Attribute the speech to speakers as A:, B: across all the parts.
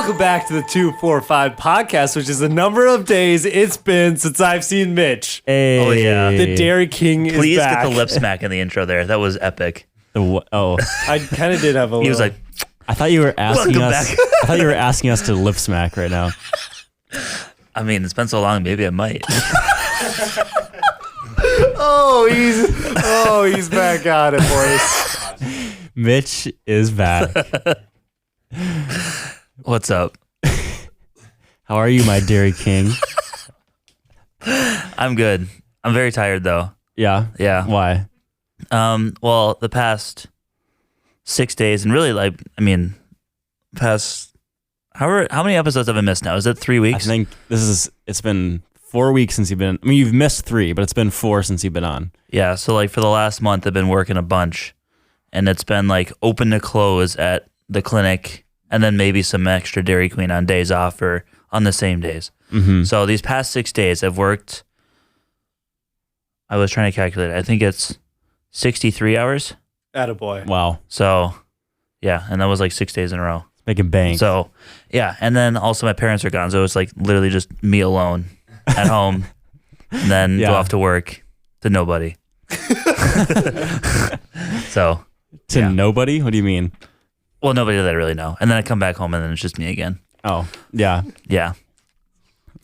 A: Welcome back to the 245 podcast, which is the number of days it's been since I've seen Mitch.
B: Hey.
C: Oh, yeah.
A: The Dairy King is
C: Please
A: back.
C: get the lip smack in the intro there. That was epic.
A: I kind of did have a little.
C: He was like,
B: I thought you were asking
C: Welcome
B: us.
C: back.
B: I thought you were asking us to lip smack right now.
C: I mean, it's been so long, maybe I might.
A: he's back on it, boys.
B: Mitch is back.
C: What's up?
B: How are you, my Dairy King?
C: I'm good. I'm very tired, though.
B: Yeah.
C: Yeah.
B: Why?
C: Well, the past 6 days, and really, past... How many episodes have I missed now? Is it 3 weeks?
B: I think it's been 4 weeks since you've been. I mean, you've missed 3, but it's been 4 since you've been on.
C: Yeah, so for the last month, I've been working a bunch, and it's been open to close at the clinic, and then maybe some extra Dairy Queen on days off or on the same days.
B: Mm-hmm.
C: So these past 6 days, I've worked. I was trying to calculate. I think it's 63 hours.
A: Attaboy.
B: Wow.
C: So, yeah, and that was 6 days in a row.
B: Making bank.
C: So, yeah, and then also my parents are gone, so it's literally just me alone at home, and then go off to work to nobody. So
B: to nobody? What do you mean?
C: Well, nobody that I really know, and then I come back home, and then it's just me again.
B: Oh, yeah.
C: Yeah.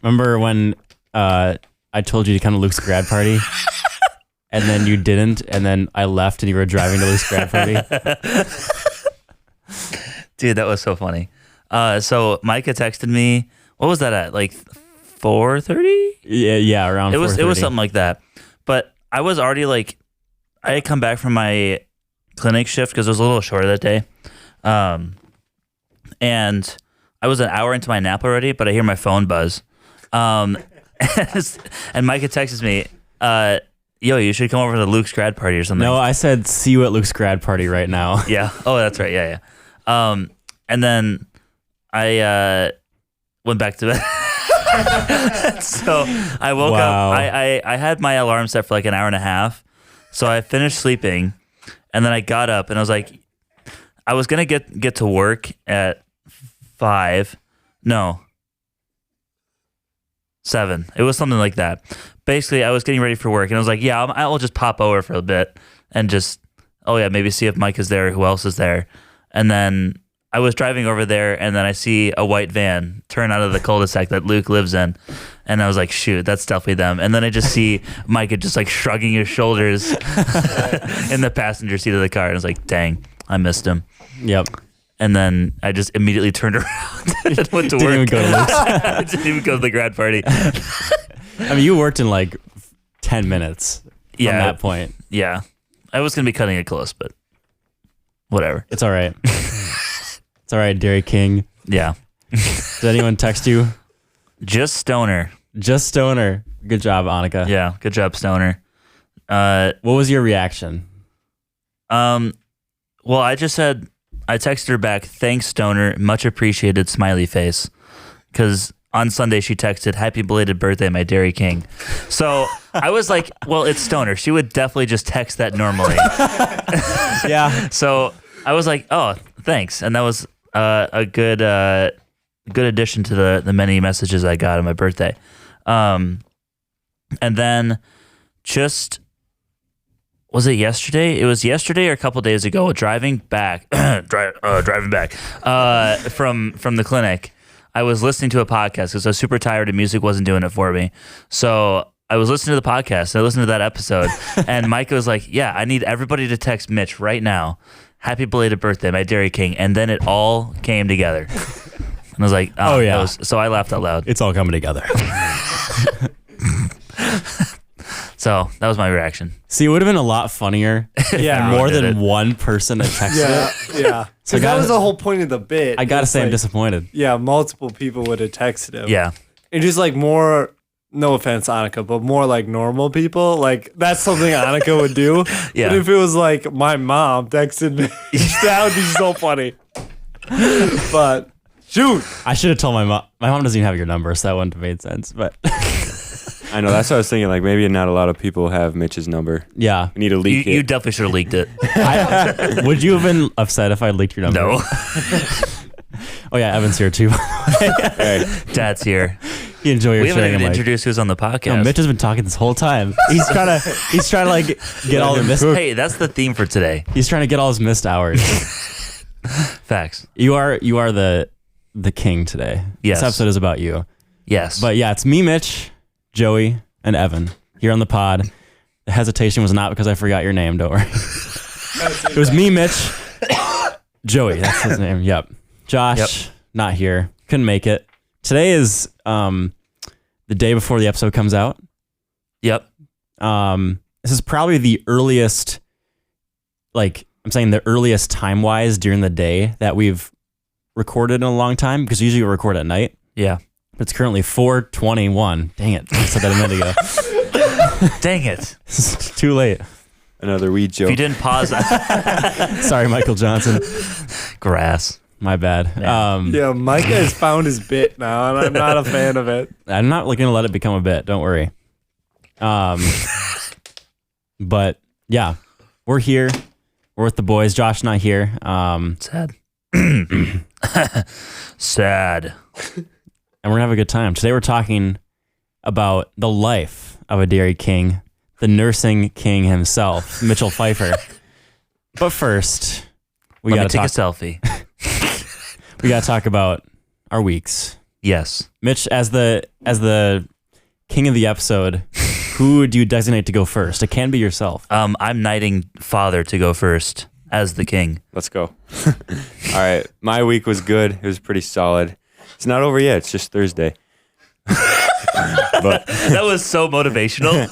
B: Remember when I told you to come to Luke's grad party? And then you didn't, and then I left and you were driving to Luke's grad party?
C: Dude, that was so funny. So Micah texted me. What was that at? 4:30?
B: Yeah, around 4:30.
C: It was something like that. But I was already I had come back from my clinic shift because it was a little shorter that day. And I was an hour into my nap already, but I hear my phone buzz. And Micah texts me, yo, you should come over to Luke's grad party or something.
B: No, I said, see you at Luke's grad party right now.
C: Yeah. Oh, that's right. Yeah. And then I went back to bed. So I woke up. I had my alarm set for an hour and a half. So I finished sleeping, and then I got up, and I was I was gonna get to work at 5. No. 7. It was something like that. Basically, I was getting ready for work, and I was yeah, I'll just pop over for a bit and just, maybe see if Mike is there, who else is there. And then I was driving over there, and then I see a white van turn out of the cul-de-sac that Luke lives in, and I was shoot, that's definitely them. And then I just see Micah just shrugging his shoulders in the passenger seat of the car, and I was dang, I missed him.
B: Yep.
C: And then I just immediately turned around and went to work.
B: Didn't even go to Luke's.
C: I didn't even go to the grad party.
B: I mean, you worked in 10 minutes from that point.
C: Yeah. I was going to be cutting it close, but whatever.
B: It's all right. It's all right, Dairy King.
C: Yeah.
B: Did anyone text you?
C: Just Stoner.
B: Just Stoner. Good job, Annika.
C: Yeah. Good job, Stoner.
B: What was your reaction?
C: Well, I just said, I texted her back, thanks, Stoner. Much appreciated, smiley face. Because on Sunday, she texted, happy belated birthday, my Dairy King. So I was well, it's Stoner. She would definitely just text that normally.
B: Yeah.
C: So I was oh, thanks. And that was a good addition to the many messages I got on my birthday. And then just... Was it yesterday? It was yesterday or a couple days ago. Driving back, from the clinic, I was listening to a podcast because I was super tired and music wasn't doing it for me. So I was listening to the podcast. And I listened to that episode, and Micah was yeah, I need everybody to text Mitch right now. Happy belated birthday, my Dairy King. And then it all came together. And I was oh yeah. So I laughed out loud.
B: It's all coming together.
C: So that was my reaction.
B: See, it would have been a lot funnier if more than one person had texted it.
A: Yeah. So that was the whole point of the bit.
B: I gotta say, I'm disappointed.
A: Yeah, multiple people would have texted him.
C: Yeah.
A: And just more, no offense, Annika, but more normal people. That's something Annika would do.
C: Yeah.
A: But if it was my mom texted me, that would be so funny. But shoot.
B: I should have told my mom. My mom doesn't even have your number, so that wouldn't have made sense. But
D: I know, that's what I was thinking. Maybe not a lot of people have Mitch's number.
B: yeah.
D: We need to leak it.
C: You definitely should have leaked it.
B: Would you have been upset if I leaked your number?
C: No.
B: Oh yeah, Evan's here too.
D: Hey,
C: Dad's here.
B: You enjoy your
C: We haven't
B: sharing
C: even
B: a mic.
C: introduced who's on the podcast.
B: No, Mitch has been talking this whole time. He's trying to like get all the missed.
C: Hey, that's the theme for today.
B: He's trying to get all his missed hours.
C: Facts.
B: You are the king today.
C: Yes.
B: This episode is about you.
C: Yes.
B: But yeah, it's me, Mitch, Joey, and Evan here on the pod. The hesitation was not because I forgot your name. Don't worry. It was me, Mitch, Joey. That's his name. Yep. Josh, not here. Couldn't make it. Today is the day before the episode comes out.
C: Yep.
B: This is probably the earliest, like I'm saying, the earliest time-wise during the day that we've recorded in a long time, because usually we record at night.
C: Yeah.
B: But it's currently 4:21. Dang it. I said that a minute ago.
C: Dang it.
B: It's too late.
D: another weed
C: If
D: joke.
C: you didn't pause,
B: Sorry, Michael Johnson.
C: grass.
B: My bad.
C: Yeah.
A: Yeah, Micah has found his bit now, and I'm not a fan of it.
B: I'm not going to let it become a bit. Don't worry. But yeah, we're here. We're with the boys. Josh not here.
C: Sad. Sad.
B: And we're going to have a good time. Today we're talking about the life of a dairy king, the nursing king himself, Mitchell Pfeiffer. But first, we
C: Let
B: got
C: me
B: to
C: take
B: talk.
C: a selfie.
B: We got to talk about our weeks.
C: Yes.
B: Mitch, as the king of the episode, who do you designate to go first? It can be yourself.
C: I'm knighting father to go first as the king.
D: Let's go. All right. My week was good. It was pretty solid. It's not over yet. It's just Thursday. But
C: That was so motivational.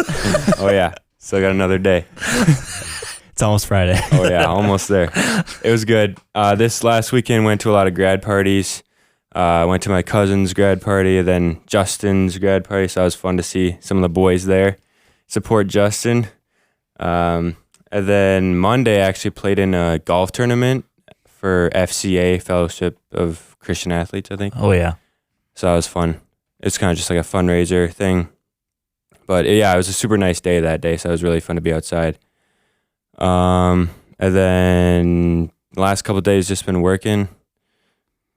D: oh yeah, still got another day.
B: It's almost Friday.
D: Oh yeah, almost there. It was good. This last weekend went to a lot of grad parties. I went to my cousin's grad party, then Justin's grad party. So it was fun to see some of the boys there, support Justin. And then Monday I actually played in a golf tournament for FCA, Fellowship of Christian Athletes, I think.
C: Oh, yeah.
D: So that was fun. It's kind of just like a fundraiser thing. But yeah, it was a super nice day that day. So it was really fun to be outside. And then the last couple of days just been working.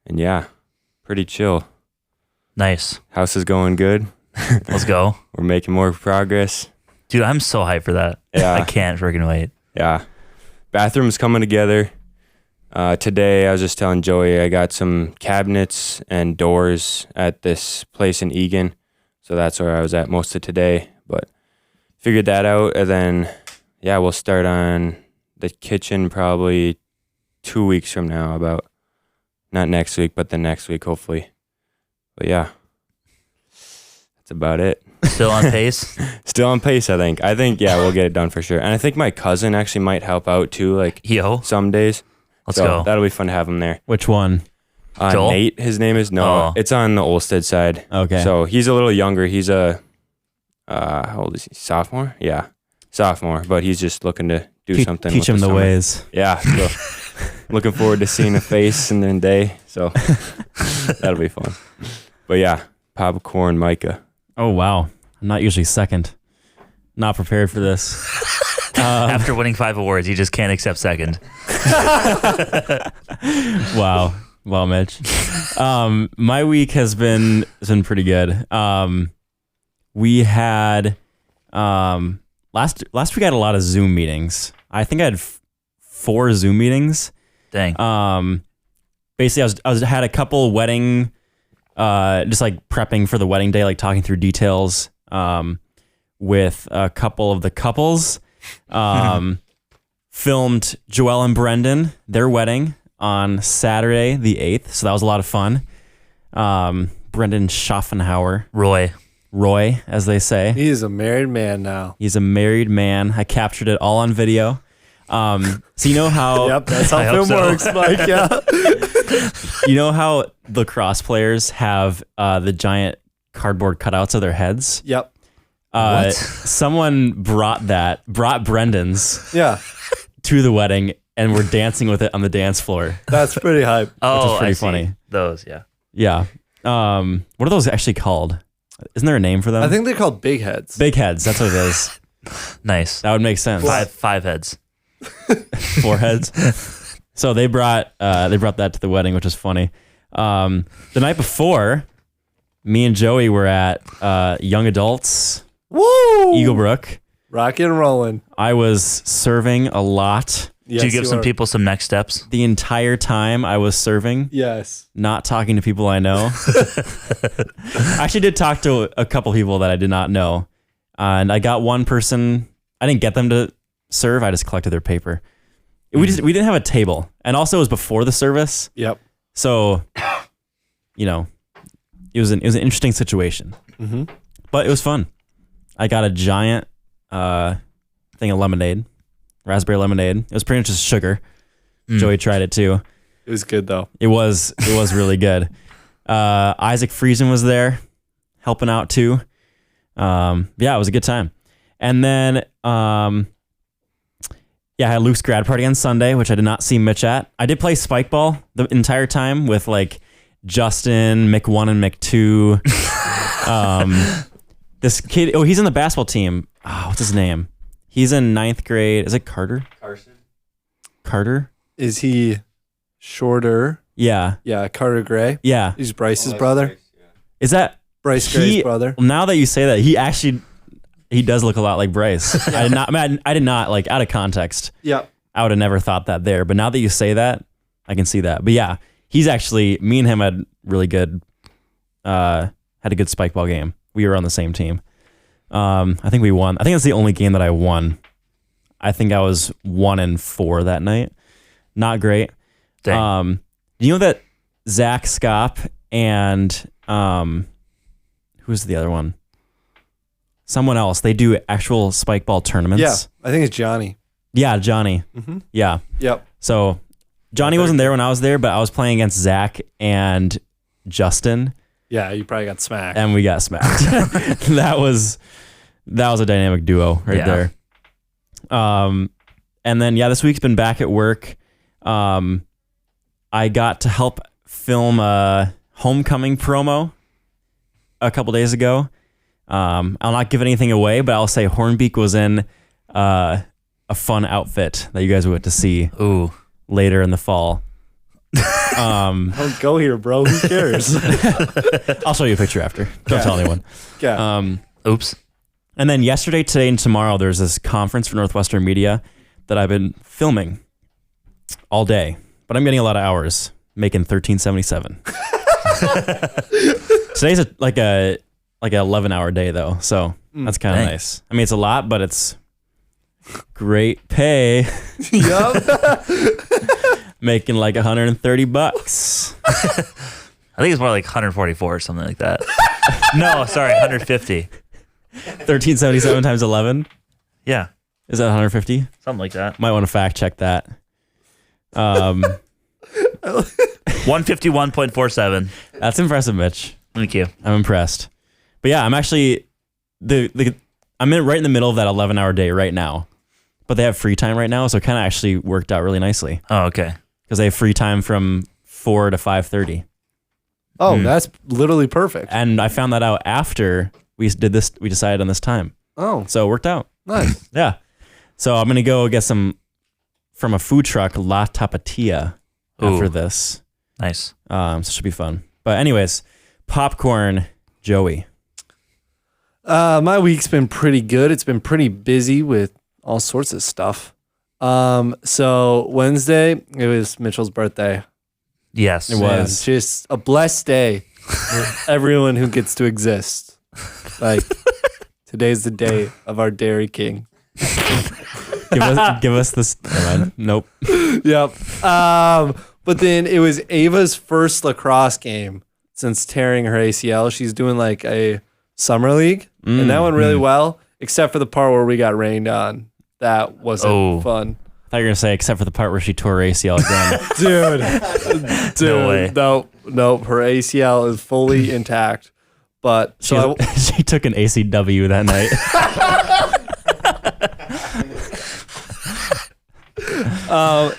D: And yeah, pretty chill.
C: Nice.
D: House is going good.
C: Let's go.
D: We're making more progress.
C: Dude, I'm so hyped for that.
D: Yeah.
C: I can't freaking wait.
D: Yeah. Bathroom's coming together. Today, I was just telling Joey, I got some cabinets and doors at this place in Egan. So that's where I was at most of today. But figured that out. And then, yeah, we'll start on the kitchen probably 2 weeks from now. About not next week, but the next week, hopefully. But yeah, that's about it.
C: Still on pace?
D: Still on pace, I think. Yeah, we'll get it done for sure. And I think my cousin actually might help out too, like
C: Yo,
D: some days.
C: let's
D: So
C: go.
D: that'll be fun to have him there.
B: Which one?
C: Joel?
D: Nate, his name is. No,
C: Oh.
D: it's on the Olstead side.
B: Okay.
D: So he's a little younger. He's a, how old is he? Sophomore? Yeah, sophomore. But he's just looking to do something.
B: Teach
D: with
B: him the
D: summer.
B: ways.
D: Yeah. So looking forward to seeing a face in the day. So that'll be fun. But yeah, popcorn, Micah.
B: Oh, wow. I'm not usually second. Not prepared for this.
C: After winning 5 awards, you just can't accept second.
B: Wow. Well, Mitch. My week has been pretty good. We had last week I had a lot of Zoom meetings. I think I had 4 Zoom meetings.
C: Dang.
B: Basically I had a couple wedding just like prepping for the wedding day, like talking through details with a couple of the couples. Filmed Joelle and Brendan, their wedding, on Saturday the 8th. So that was a lot of fun. Brendan Schaffenhauer, Roy, as they say.
A: He is a married man now.
B: He's a married man. I captured it all on video. So you know how
A: Yep, that's how
C: I
A: film
C: hope so.
A: works, Mike. Yeah.
B: you know how lacrosse players have the giant cardboard cutouts of their heads?
A: Yep.
C: What?
B: Someone brought Brendan's
A: Yeah.
B: to the wedding and we're dancing with it on the dance floor.
A: That's pretty hype.
C: Oh,
B: pretty
C: I see.
B: funny.
C: Those, yeah.
B: Yeah. What are those actually called? Isn't there a name for them?
A: I think they're called big heads.
B: Big heads. That's what it is.
C: Nice.
B: That would make sense.
C: Five heads.
B: 4 heads. So they brought that to the wedding, which is funny. The night before, me and Joey were at Young Adults,
A: Woo!
B: Eaglebrook.
A: Rock and rolling.
B: I was serving a lot.
A: Yes,
C: Did you give some
A: are.
C: people some next steps?
B: The entire time I was serving,
A: Yes.
B: not talking to people I know. I actually did talk to a couple people that I did not know. And I got one person, I didn't get them to serve, I just collected their paper. We didn't have a table. And also it was before the service.
A: Yep.
B: So, you know, it was an interesting situation.
A: Mm-hmm.
B: But it was fun. I got a giant thing of lemonade, raspberry lemonade. It was pretty much just sugar. Joey tried it too.
A: It was good though.
B: It was really good. Isaac Friesen was there helping out too. Yeah, it was a good time. And then I had Luke's grad party on Sunday, which I did not see Mitch at. I did play Spikeball the entire time with like Justin, Mick 1 and Mick 2. This kid, he's in the basketball team. Oh, what's his name? He's in 9th grade. Is it Carter? Carter?
A: Is he shorter?
B: Yeah.
A: Yeah, Carter Gray.
B: Yeah.
A: He's Bryce's brother.
B: Is that
A: Bryce Gray's brother.
B: Now that you say that, he does look a lot like Bryce. I did not like out of context.
A: Yep.
B: I would have never thought that there, but now that you say that, I can see that. But yeah, he's actually, me and him had really good, had a good Spikeball game. We were on the same team. I think we won. I think that's the only game that I won. I think I was 1-4 that night. Not great.
C: Dang.
B: You know that Zach Skop and who's the other one? Someone else. They do actual Spikeball tournaments.
A: Yeah, I think it's Johnny.
B: Yeah, Johnny.
A: Mm-hmm.
B: Yeah.
A: Yep.
B: So Johnny wasn't there when I was there, but I was playing against Zach and Justin.
A: Yeah, you probably got smacked.
B: And we got smacked. That was a dynamic duo right there. And then this week's been back at work. I got to help film a homecoming promo a couple days ago. I'll not give anything away, but I'll say Hornbeak was in a fun outfit that you guys would get to see later in the fall.
A: Don't go here, bro. Who cares?
B: I'll show you a picture after. Don't tell anyone.
A: Yeah.
C: Oops.
B: And then yesterday, today, and tomorrow, there's this conference for Northwestern Media that I've been filming all day, but I'm getting a lot of hours, making $13.77. Today's like a 11-hour day though, so that's kind of nice. I mean, it's a lot, but it's great pay.
A: Yup.
B: Making like $130.
C: I think it's more like 144 or something like that. No, sorry, 150.
B: 1377 times 11.
C: Yeah,
B: Is that 150?
C: something like that.
B: Might want to fact check that.
C: 151.47.
B: That's impressive, Mitch.
C: Thank you.
B: I'm impressed. But yeah, I'm actually I'm right in the middle of that 11-hour day right now. But they have free time right now, so it kind of actually worked out really nicely
C: Oh, okay.
B: because they have free time from 4 to 5:30.
A: Oh, that's literally perfect.
B: And I found that out after we did this. We decided on this time,
A: Oh,
B: so it worked out.
A: nice.
B: Yeah. So I'm gonna go get some from a food truck, La Tapatia, after
C: Ooh.
B: this.
C: Nice.
B: So it should be fun. But anyways, popcorn, Joey.
A: My week's been pretty good. It's been pretty busy with all sorts of stuff. So Wednesday, it was Mitchell's birthday.
C: Yes.
B: It was.
A: And just a blessed day for everyone who gets to exist. Like, today's the day of our Dairy King.
B: Give us this. Nope.
A: Yep. But then it was Ava's first lacrosse game since tearing her ACL. She's doing like a summer league, and that went really well, except for the part where we got rained on. That wasn't fun.
B: I thought you were gonna say except for the part where she tore her ACL again.
A: Dude,
C: No way.
A: No, her ACL is fully intact. But so
B: she took an ACW that night.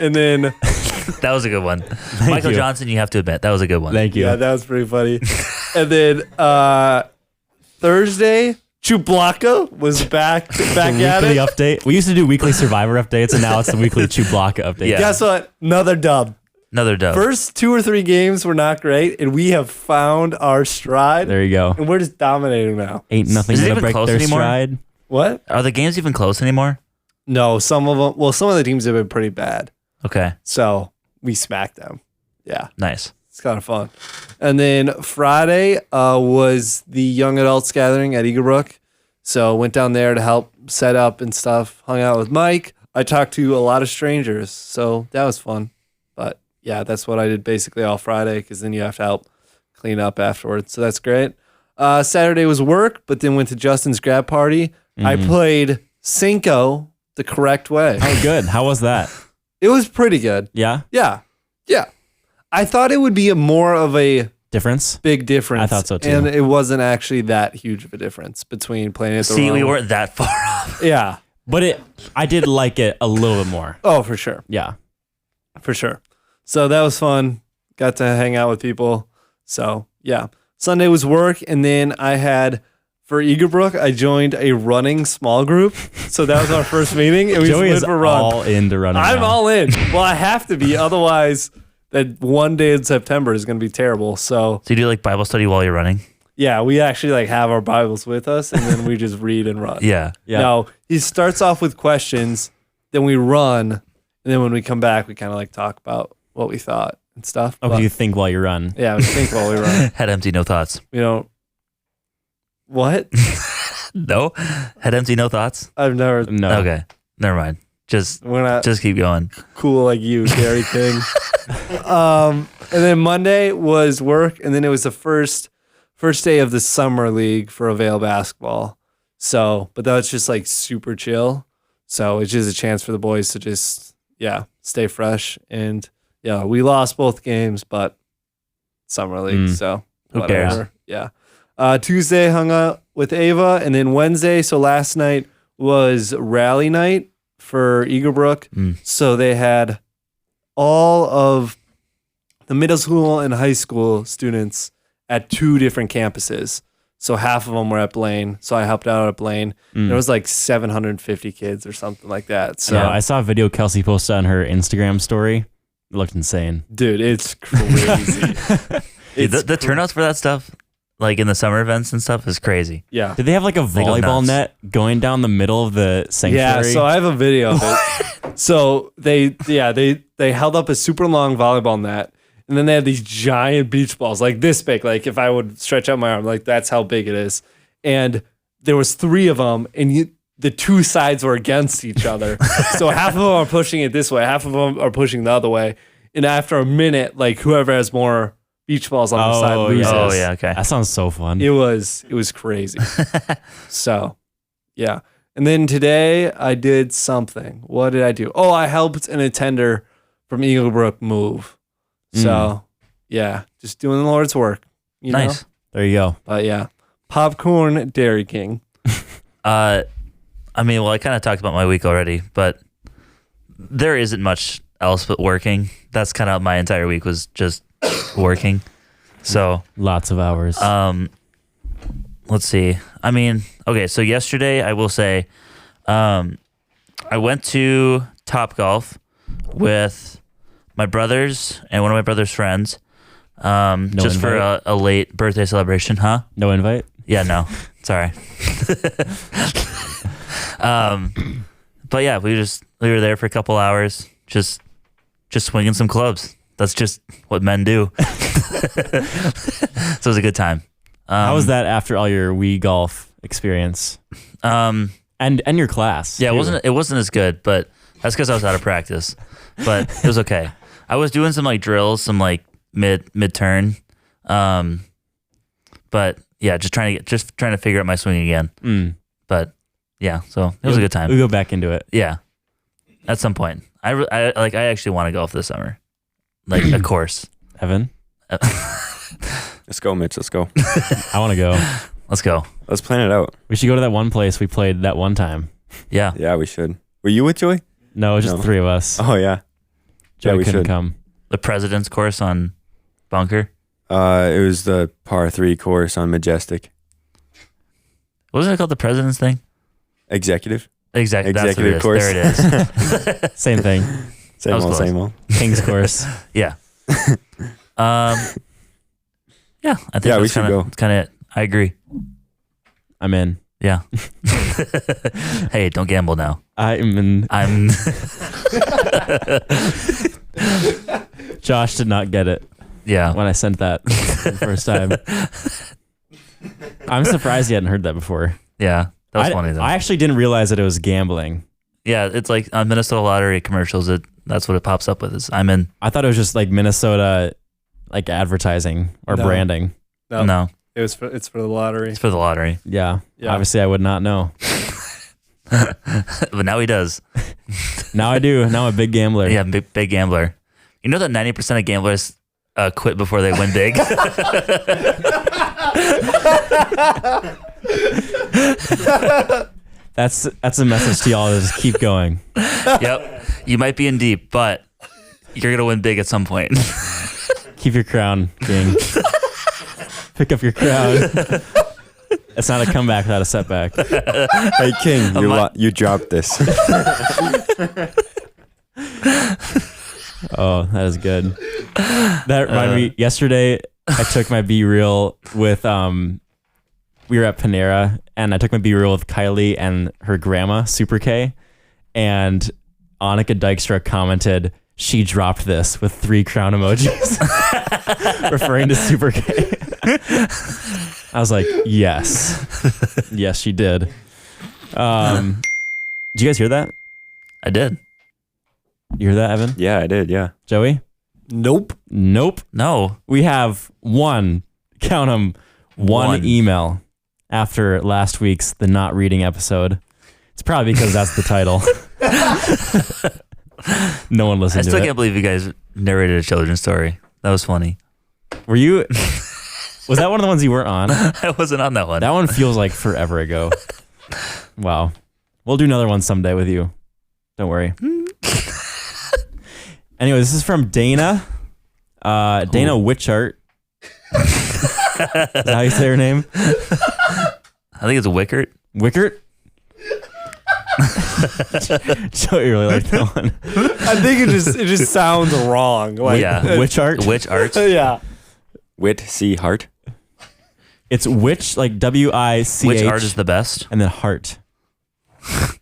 A: and then
C: That was a good one. Michael
B: you.
C: Johnson, you have to admit, that was a good one.
B: Thank you.
A: yeah, that was pretty funny. And then Thursday, Chewblocka was back at
B: Weekly
A: it.
B: update. We used to do weekly Survivor updates, and now it's the weekly Chewblocka update.
C: Yeah.
A: Guess what? Another dub.
C: Another dub.
A: First 2 or 3 games were not great, and we have found our stride,
B: There you go.
A: and we're just dominating now.
B: Ain't nothing
C: Is it
B: gonna
C: even
B: break
C: close
B: their
C: anymore?
B: stride.
A: What?
C: Are the games even close anymore?
A: No, some of them. Well, some of the teams have been pretty bad,
C: Okay,
A: so we smacked them. Yeah,
C: nice.
A: it's kind of fun. And then Friday was the young adults gathering at Eaglebrook, so went down there to help set up and stuff. Hung out with Mike. I talked to a lot of strangers, so that was fun. But yeah, that's what I did basically all Friday, because then you have to help clean up afterwards. So that's great. Saturday was work, but then went to Justin's grad party. I played Cinco the correct way.
B: Oh, good. How was that?
A: It was pretty good.
B: Yeah.
A: Yeah. Yeah. I thought it would be more of a
B: Difference?
A: big difference.
B: I thought so, too.
A: And it wasn't actually that huge of a difference between playing it the
C: See,
A: wrong
C: we
A: way.
C: weren't that far off.
A: Yeah.
B: But I did like it a little bit more.
A: Oh, for sure.
B: Yeah.
A: For sure. So that was fun. Got to hang out with people. So yeah. Sunday was work, and then I had for Eaglebrook, I joined a running small group. So that was our first meeting, and we
B: Joey
A: just
B: is
A: went for a run.
B: all into running.
A: I'm
B: now.
A: all in. Well, I have to be, otherwise that one day in September is going to be terrible. So
C: So you do like Bible study while you're running?
A: yeah, we actually like have our Bibles with us, and then we just read and run.
C: Yeah.
B: Yeah.
A: No, he starts off with questions, then we run, and then when we come back, we kind of like talk about what we thought and stuff.
B: Oh,
A: But,
B: you think while you run.
A: yeah, we think while we run.
C: Head empty, no thoughts.
A: We don't. What?
C: No? Head empty, no thoughts?
A: I've never.
B: No.
C: Okay. Never mind.
A: We're not
C: Just keep going.
A: cool like you, Gary King. And then Monday was work, and then it was the first day of the summer league for Avail basketball. So, but that was just like super chill. So it's just a chance for the boys to just stay fresh. And yeah, we lost both games, but summer league. So
C: Who
A: whatever. Yeah. Tuesday hung out with Ava, and then Wednesday. So last night was rally night for Eaglebrook. So they had all of the middle school and high school students at 2 different campuses. So half of them were at Blaine. So I helped out at Blaine. There was like 750 kids or something like that. So
B: Yeah, I saw a video Kelsey posted on her Instagram story. It looked insane.
A: dude, it's crazy.
C: Dude, the turnouts for that stuff, like in the summer events and stuff, is crazy.
A: Yeah.
B: Did they have like a
C: go
B: volleyball
C: nuts.
B: net going down the middle of the
A: Yeah,
B: sanctuary?
A: so I have a video of it. So they held up a super long volleyball net, and then they had these giant beach balls like this big. Like if I would stretch out my arm, like that's how big it is. And there was 3 of them, and the 2 sides were against each other. So half of them are pushing it this way, half of them are pushing the other way. And after a minute, like whoever has more beach balls on the side
B: Oh,
A: loses.
B: yeah.
C: Oh, yeah, okay.
B: That sounds so fun.
A: It was crazy. So, yeah. And then today I did something. What did I do? Oh, I helped an attender from Eaglebrook move. So, yeah, just doing the Lord's work. You
C: Nice.
A: know?
B: There you go.
A: But yeah, popcorn Dairy King.
C: I mean, well, I kind of talked about my week already, but there isn't much else but working. That's kind of my entire week was just working. So,
B: Lots of hours.
C: let's see. I mean, okay, so yesterday I will say I went to Topgolf with my brothers and one of my brother's friends just for
B: invite?
C: a late birthday celebration, huh?
B: No invite?
C: Yeah, no. Sorry. But yeah, we were there for a couple hours just swinging some clubs. That's just what men do. So it was a good time.
B: How was that after all your Wii golf experience? And your class?
C: Yeah,
B: too.
C: it wasn't as good, but that's because I was out of practice. But it was okay. I was doing some like drills, some like mid turn. But yeah, just trying to figure out my swing again. But yeah, so it was a good time.
B: We'll go back into it.
C: Yeah, at some point. I actually want to golf this summer, like a course.
B: Evan?
D: Let's go, Mitch. Let's go.
B: I want to go.
C: Let's go.
D: Let's plan it out.
B: We should go to that one place we played that one time.
C: Yeah.
D: Yeah, we should. Were you with Joey?
B: No, it was just
D: No.
B: 3 of us.
D: Oh, yeah.
B: Joey
D: we
B: couldn't
D: should.
B: come.
C: The President's course on Bunker.
D: It was the par 3 course on Majestic.
C: Wasn't it called the President's thing?
D: Executive.
C: Exactly. That's what it
D: Executive
C: is.
D: course.
C: There it is.
B: Same thing.
D: Same
C: was
D: old,
C: close.
D: same old.
B: King's course.
C: Yeah. Yeah, I think
D: Yeah, we
C: that's
D: should
C: kinda,
D: go.
C: That's kind of it. I agree.
B: I'm in.
C: Yeah. Hey, don't gamble now.
B: I'm in.
C: I'm.
B: Josh did not get it
C: Yeah.
B: when I sent that for the first time. I'm surprised you hadn't heard that before.
C: Yeah. That was funny though.
B: I actually didn't realize that it was gambling.
C: Yeah, it's like on Minnesota Lottery commercials. That's what it pops up with. Is I'm in.
B: I thought it was just like Minnesota, like advertising or
A: No.
B: branding.
C: No,
A: It's for the lottery.
C: it's for the lottery.
B: Yeah.
A: Yeah.
B: Obviously, I would not know.
C: But now he does.
B: Now I do. Now I'm a big gambler.
C: Yeah, big gambler. You know that 90% of gamblers quit before they win big.
B: That's a message to y'all to just keep going.
C: Yep. You might be in deep, but you're gonna win big at some point.
B: Keep your crown, King. Pick up your crown. It's not a comeback without a setback.
D: Hey, King, you dropped this.
B: Oh, that is good. That reminded me. Yesterday, I took my B reel with we were at Panera, and I took my B reel with Kylie and her grandma, Super K, and Annika Dykstra commented, "She dropped this" with 3 crown emojis, referring to Super K. I was like, yes, yes, she did. Did you guys hear that?
C: I did.
B: You hear that, Evan?
D: Yeah, I did. Yeah.
B: Joey?
A: Nope.
B: Nope.
C: No.
B: We have one
C: One.
B: email after last week's The Not Reading episode. It's probably because that's the title. No one
C: I
B: listened
C: still
B: to it.
C: can't believe you guys narrated a children's story. That was funny.
B: Were you? Was that one of the ones you weren't on?
C: I wasn't on that one.
B: That one feels like forever ago. Wow. We'll do another one someday with you. Don't worry. Anyway, this is from Dana. Dana Witchart. Is that how you say her name?
C: I think it's a Wickert.
B: Wickert? Joey really liked that one.
A: I think it just sounds wrong. Like,
C: Yeah.
B: Witchart?
C: Witch art.
A: Yeah.
D: Wit, C, heart.
B: It's witch, like WICH.
C: Which art is the best?
B: And then heart.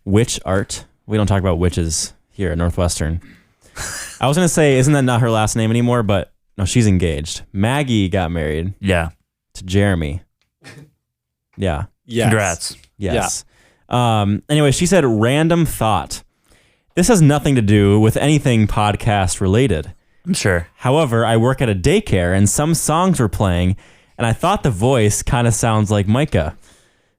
B: Witch art. We don't talk about witches here at Northwestern. I was going to say, isn't that not her last name anymore? But no, she's engaged. Maggie got married
C: Yeah.
B: to Jeremy. Yeah.
A: Yes.
C: Congrats.
B: Yes. Anyway, she said, random thought. This has nothing to do with anything podcast related.
C: I'm sure.
B: However, I work at a daycare and some songs were playing and I thought the voice kind of sounds like Micah.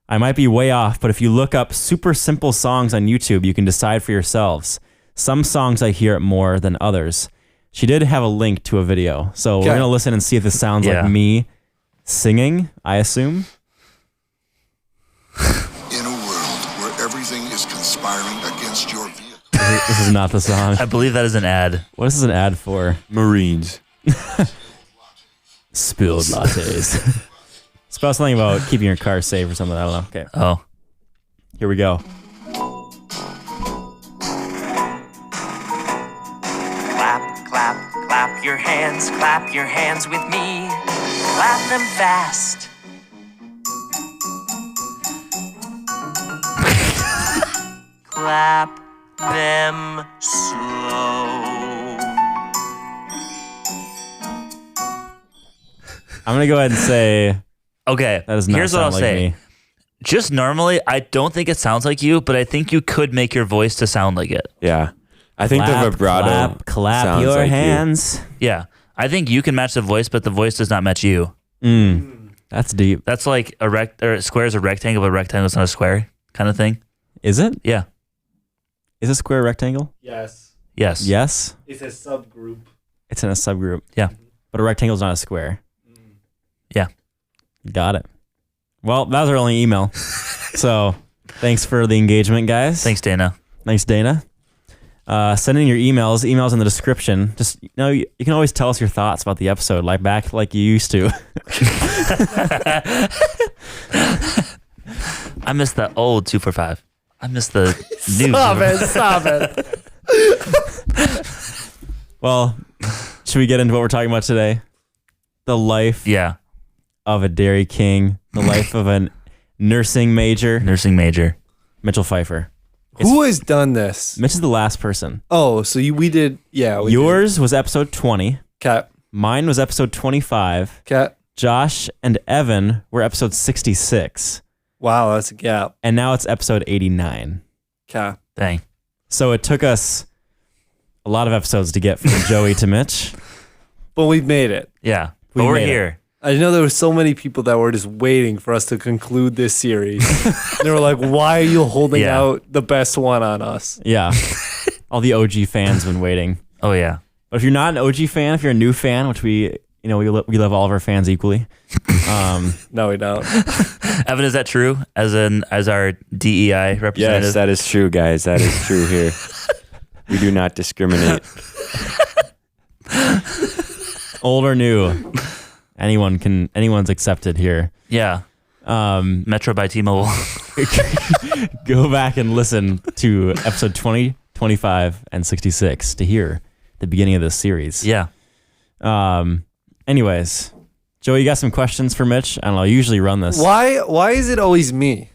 B: I might be way off, but if you look up super simple songs on YouTube, you can decide for yourselves. Some songs I hear it more than others. She did have a link to a video. So we're going to listen and see if this sounds like me singing, I assume.
E: In a world where everything is conspiring against your vehicle.
B: This is not the song.
C: I believe that is an ad.
B: What is this an ad for?
D: Marines.
B: Spilled lattes. It's about something about keeping your car safe or something. I don't know. Okay,
C: Oh.
B: here we go.
F: Clap, clap, clap your hands with me. Clap them fast. Clap them slow.
B: I'm going to go ahead and say
C: Okay.
B: that does not
C: Here's what
B: sound
C: I'll
B: like
C: say.
B: me.
C: Just normally, I don't think it sounds like you, but I think you could make your voice to sound like it.
D: Yeah. I think the vibrato
B: Clap
D: sounds
B: your
D: like
B: hands.
C: Yeah. I think you can match the voice, but the voice does not match you.
B: That's deep.
C: That's like a square is a rectangle, but a rectangle is not a square kind of thing.
B: Is it?
C: Yeah.
B: Is a square a rectangle?
A: Yes.
C: Yes.
B: Yes.
A: It's a subgroup.
B: It's in a subgroup.
C: Yeah.
B: But a rectangle is not a square.
C: Yeah.
B: Got it. Well, that was our only email. So thanks for the engagement, guys.
C: Thanks, Dana.
B: Thanks, Dana. Send in your emails. Emails in the description. Just you can always tell us your thoughts about the episode, like you used to.
C: I miss the old 245. I miss the new.
A: Stop it.
B: Well, should should we get into what we're talking about today? The life of a Dairy King, the life of a nursing major. Mitchell Pfeiffer.
A: Who has done this?
B: Mitch is the last person.
A: Oh, so we did. Yeah.
B: Yours was episode 20.
A: Cat.
B: Mine was episode 25.
A: Cat.
B: Josh and Evan were episode 66.
A: Wow, that's a gap.
B: And now it's episode 89.
A: Cat.
C: Dang.
B: So it took us a lot of episodes to get from Joey to Mitch.
A: But we've made it.
C: Yeah. But we're here.
A: I know there were so many people that were just waiting for us to conclude this series. They were like, why are you holding out the best one on us?
B: Yeah. All the OG fans been waiting.
C: Oh, yeah.
B: But if you're not an OG fan, if you're a new fan, which we love all of our fans equally.
A: No, we don't.
C: Evan, is that true? As our DEI representative?
D: Yes, that is true, guys. That is true here. We do not discriminate.
B: Old or new, anyone's accepted here.
C: Yeah. Metro by T-Mobile.
B: Go back and listen to episode 20, 25, and 66 to hear the beginning of this series.
C: Yeah.
B: Anyways, Joey, you got some questions for Mitch? I don't know. I usually run this.
A: Why is it always me?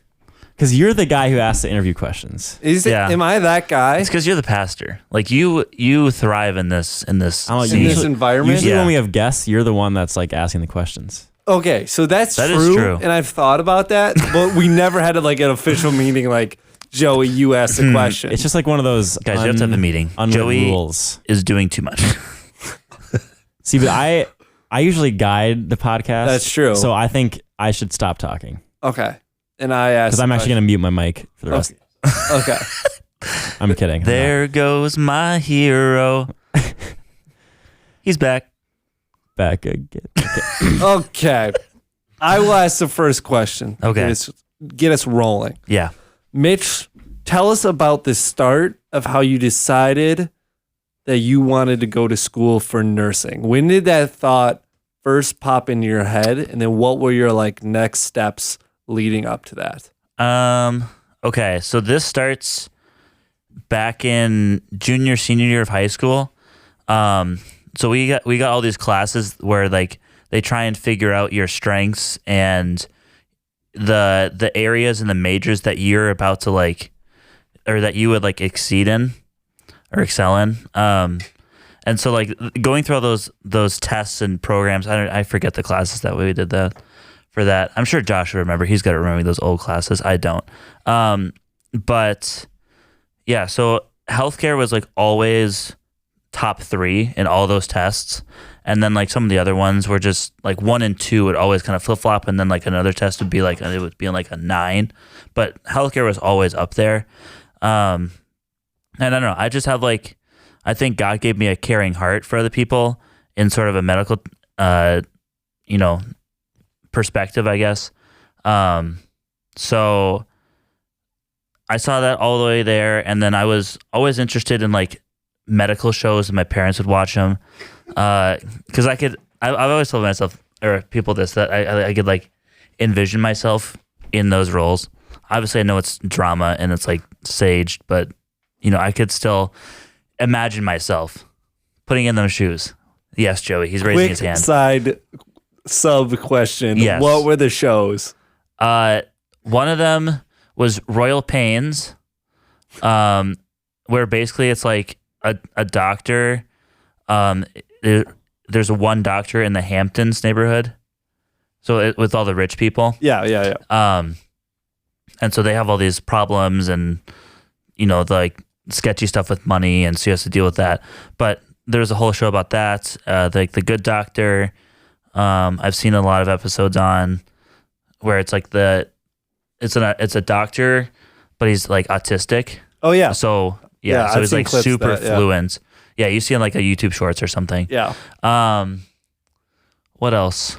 B: Because you're the guy who asks the interview questions.
A: Am I that guy?
C: It's because you're the pastor. Like you thrive in this
A: this environment.
B: Usually when we have guests, you're the one that's like asking the questions.
A: Okay, so that
C: true,
A: is true, and I've thought about that, but we never had like an official meeting. Like Joey, you asked the question.
B: It's just like one of those
C: guys. You have to have a meeting. Joey
B: rules.
C: Is doing too much.
B: See, but I usually guide the podcast.
A: That's true.
B: So I think I should stop talking.
A: Okay. And I asked,
B: because I'm actually going to mute my mic for the rest.
A: Okay.
B: I'm kidding.
C: There goes my hero. He's back.
B: Back again.
A: Okay. I will ask the first question.
C: Okay.
A: Get us rolling.
C: Yeah.
A: Mitch, tell us about the start of how you decided that you wanted to go to school for nursing. When did that thought first pop into your head? And then what were your like next steps leading up to that?
C: Okay, so this starts back in senior year of high school. So we got all these classes where like they try and figure out your strengths and the areas and the majors that you're about to like, or that you would like exceed in or excel in. And so like going through all those tests and programs, I forget the classes that we did that. For that, I'm sure Josh would remember. He's got to remember those old classes. I don't. But yeah, so healthcare was like always top 3 in all those tests, and then like some of the other ones were just like 1 and 2 would always kind of flip flop, and then like another test would be like it would be like a 9. But healthcare was always up there. And I don't know. I just have like, I think God gave me a caring heart for other people in sort of a medical, perspective, I guess. So I saw that all the way there, and then I was always interested in like medical shows, and my parents would watch them because I've always told myself or people this, that I could like envision myself in those roles. Obviously I know it's drama and it's like staged, but I could still imagine myself putting in those shoes. Yes, Joey, he's raising his hand.
A: Side sub question.
C: Yes.
A: What were the shows?
C: One of them was Royal Pains, where basically it's like a doctor. There's one doctor in the Hamptons neighborhood, so with all the rich people.
A: Yeah.
C: And so they have all these problems and the like sketchy stuff with money, and so he has to deal with that. But there's a whole show about that. Like The Good Doctor. I've seen a lot of episodes on where it's like it's a doctor, but he's like autistic.
A: Oh yeah.
C: So
A: Yeah,
C: so
A: I've
C: he's
A: seen
C: like
A: clips of
C: super
A: that, yeah.
C: fluent. Yeah, you see in like a YouTube Shorts or something.
A: Yeah.
C: What else?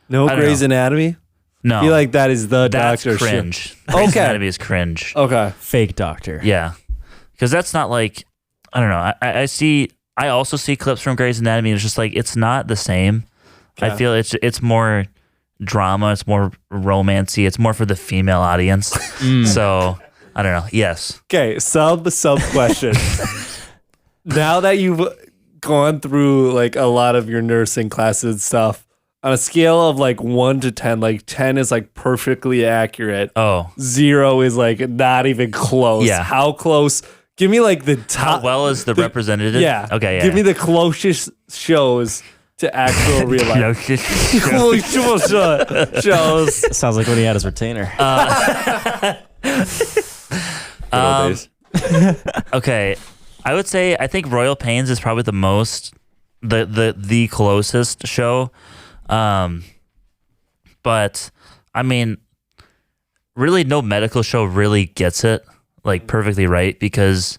A: No
C: I don't
A: Grey's
C: know.
A: Anatomy?
C: No,
A: I feel like that is the
C: that's
A: doctor shit.
C: cringe. Grey's
A: Okay.
C: Anatomy is cringe.
A: Okay.
B: Fake doctor.
C: Yeah, because that's not like, I don't know. I also see clips from Grey's Anatomy, and it's just like it's not the same.
A: Okay.
C: I feel it's more drama, it's more romancy, it's more for the female audience. So I don't know. Yes.
A: Okay, sub question. Now that you've gone through like a lot of your nursing classes and stuff. On a scale of like 1 to 10, like 10 is like perfectly accurate.
C: Oh,
A: 0 is like not even close.
C: Yeah.
A: How close? Give me like the top.
C: how well is the representative?
A: Yeah.
C: Okay. Yeah.
A: Give me the closest shows to actual real life. Shows.
B: Sounds like when he had his retainer.
D: Good old days.
C: Okay, I think Royal Pains is probably the closest show, but I mean, really no medical show really gets it like perfectly right because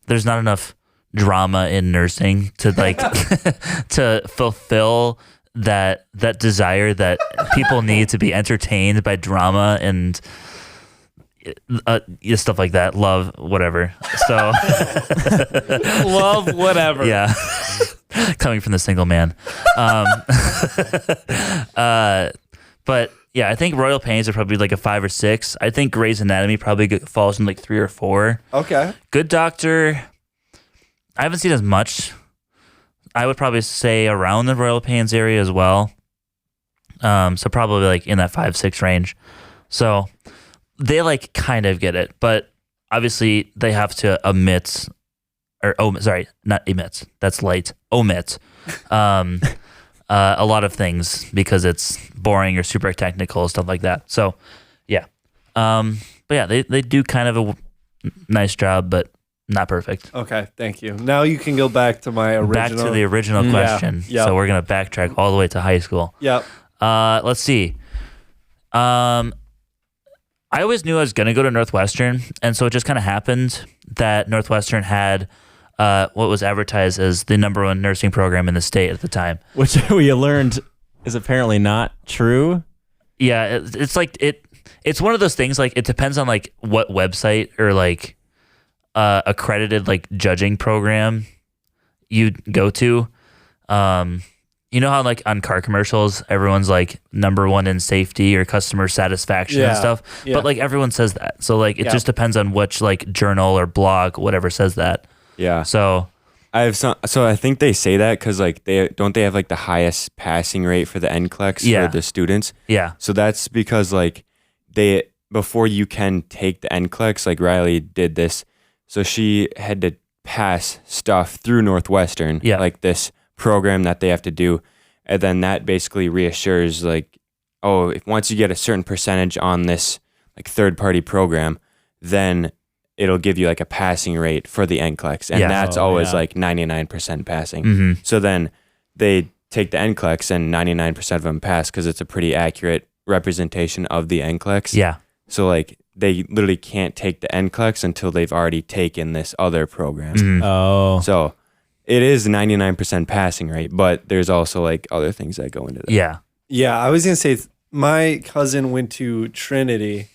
C: there's not enough drama in nursing to like to fulfill that desire that people need to be entertained by drama and stuff like that, love, whatever. So
A: Love whatever.
C: yeah, coming from the single man. But yeah, I think Royal Pains are probably like a 5 or 6. I think Grey's Anatomy probably falls in like 3 or 4.
A: Okay.
C: Good Doctor, I haven't seen as much. I would probably say around the Royal Pains area as well. So probably like in that 5, 6 range. So they like kind of get it, but obviously they have to omit, not emit. That's light. Omit a lot of things because it's boring or super technical, stuff like that. So yeah, but yeah, they do kind of a nice job, but not perfect.
A: Okay. Thank you. Now you can go back to my original.
C: Back to the original question.
A: Yeah.
C: So we're gonna backtrack all the way to high school.
A: Yep.
C: Let's see. I always knew I was gonna go to Northwestern, and so it just kind of happened that Northwestern had what was advertised as the #1 nursing program in the state at the time.
B: Which we learned is apparently not true.
C: Yeah, it's like it's one of those things. Like it depends on like what website or like accredited like judging program you go to. You know how like on car commercials, everyone's like #1 in safety or customer satisfaction and stuff, but like everyone says that. So like it just depends on which like journal or blog, whatever says that.
D: Yeah.
C: So
D: I have some. So I think they say that because like they have like the highest passing rate for the NCLEX
C: Yeah.
D: for the students.
C: yeah,
D: So that's because like before you can take the NCLEX, like Riley did this. So she had to pass stuff through Northwestern,
C: Yeah.
D: like this program that they have to do, and then that basically reassures like, oh, if once you get a certain percentage on this like third party program, then it'll give you like a passing rate for the NCLEX, and
C: Yeah.
D: that's
B: Oh,
D: always
B: yeah.
D: like 99% passing.
C: Mhm.
D: So then they take the NCLEX and 99% of them pass because it's a pretty accurate representation of the NCLEX.
C: yeah,
D: So like they literally can't take the NCLEX until they've already taken this other program.
C: Mhm.
B: Oh.
D: So it is 99% passing rate, but there's also like other things that go into that.
C: yeah,
A: Yeah, I was gonna say my cousin went to Trinity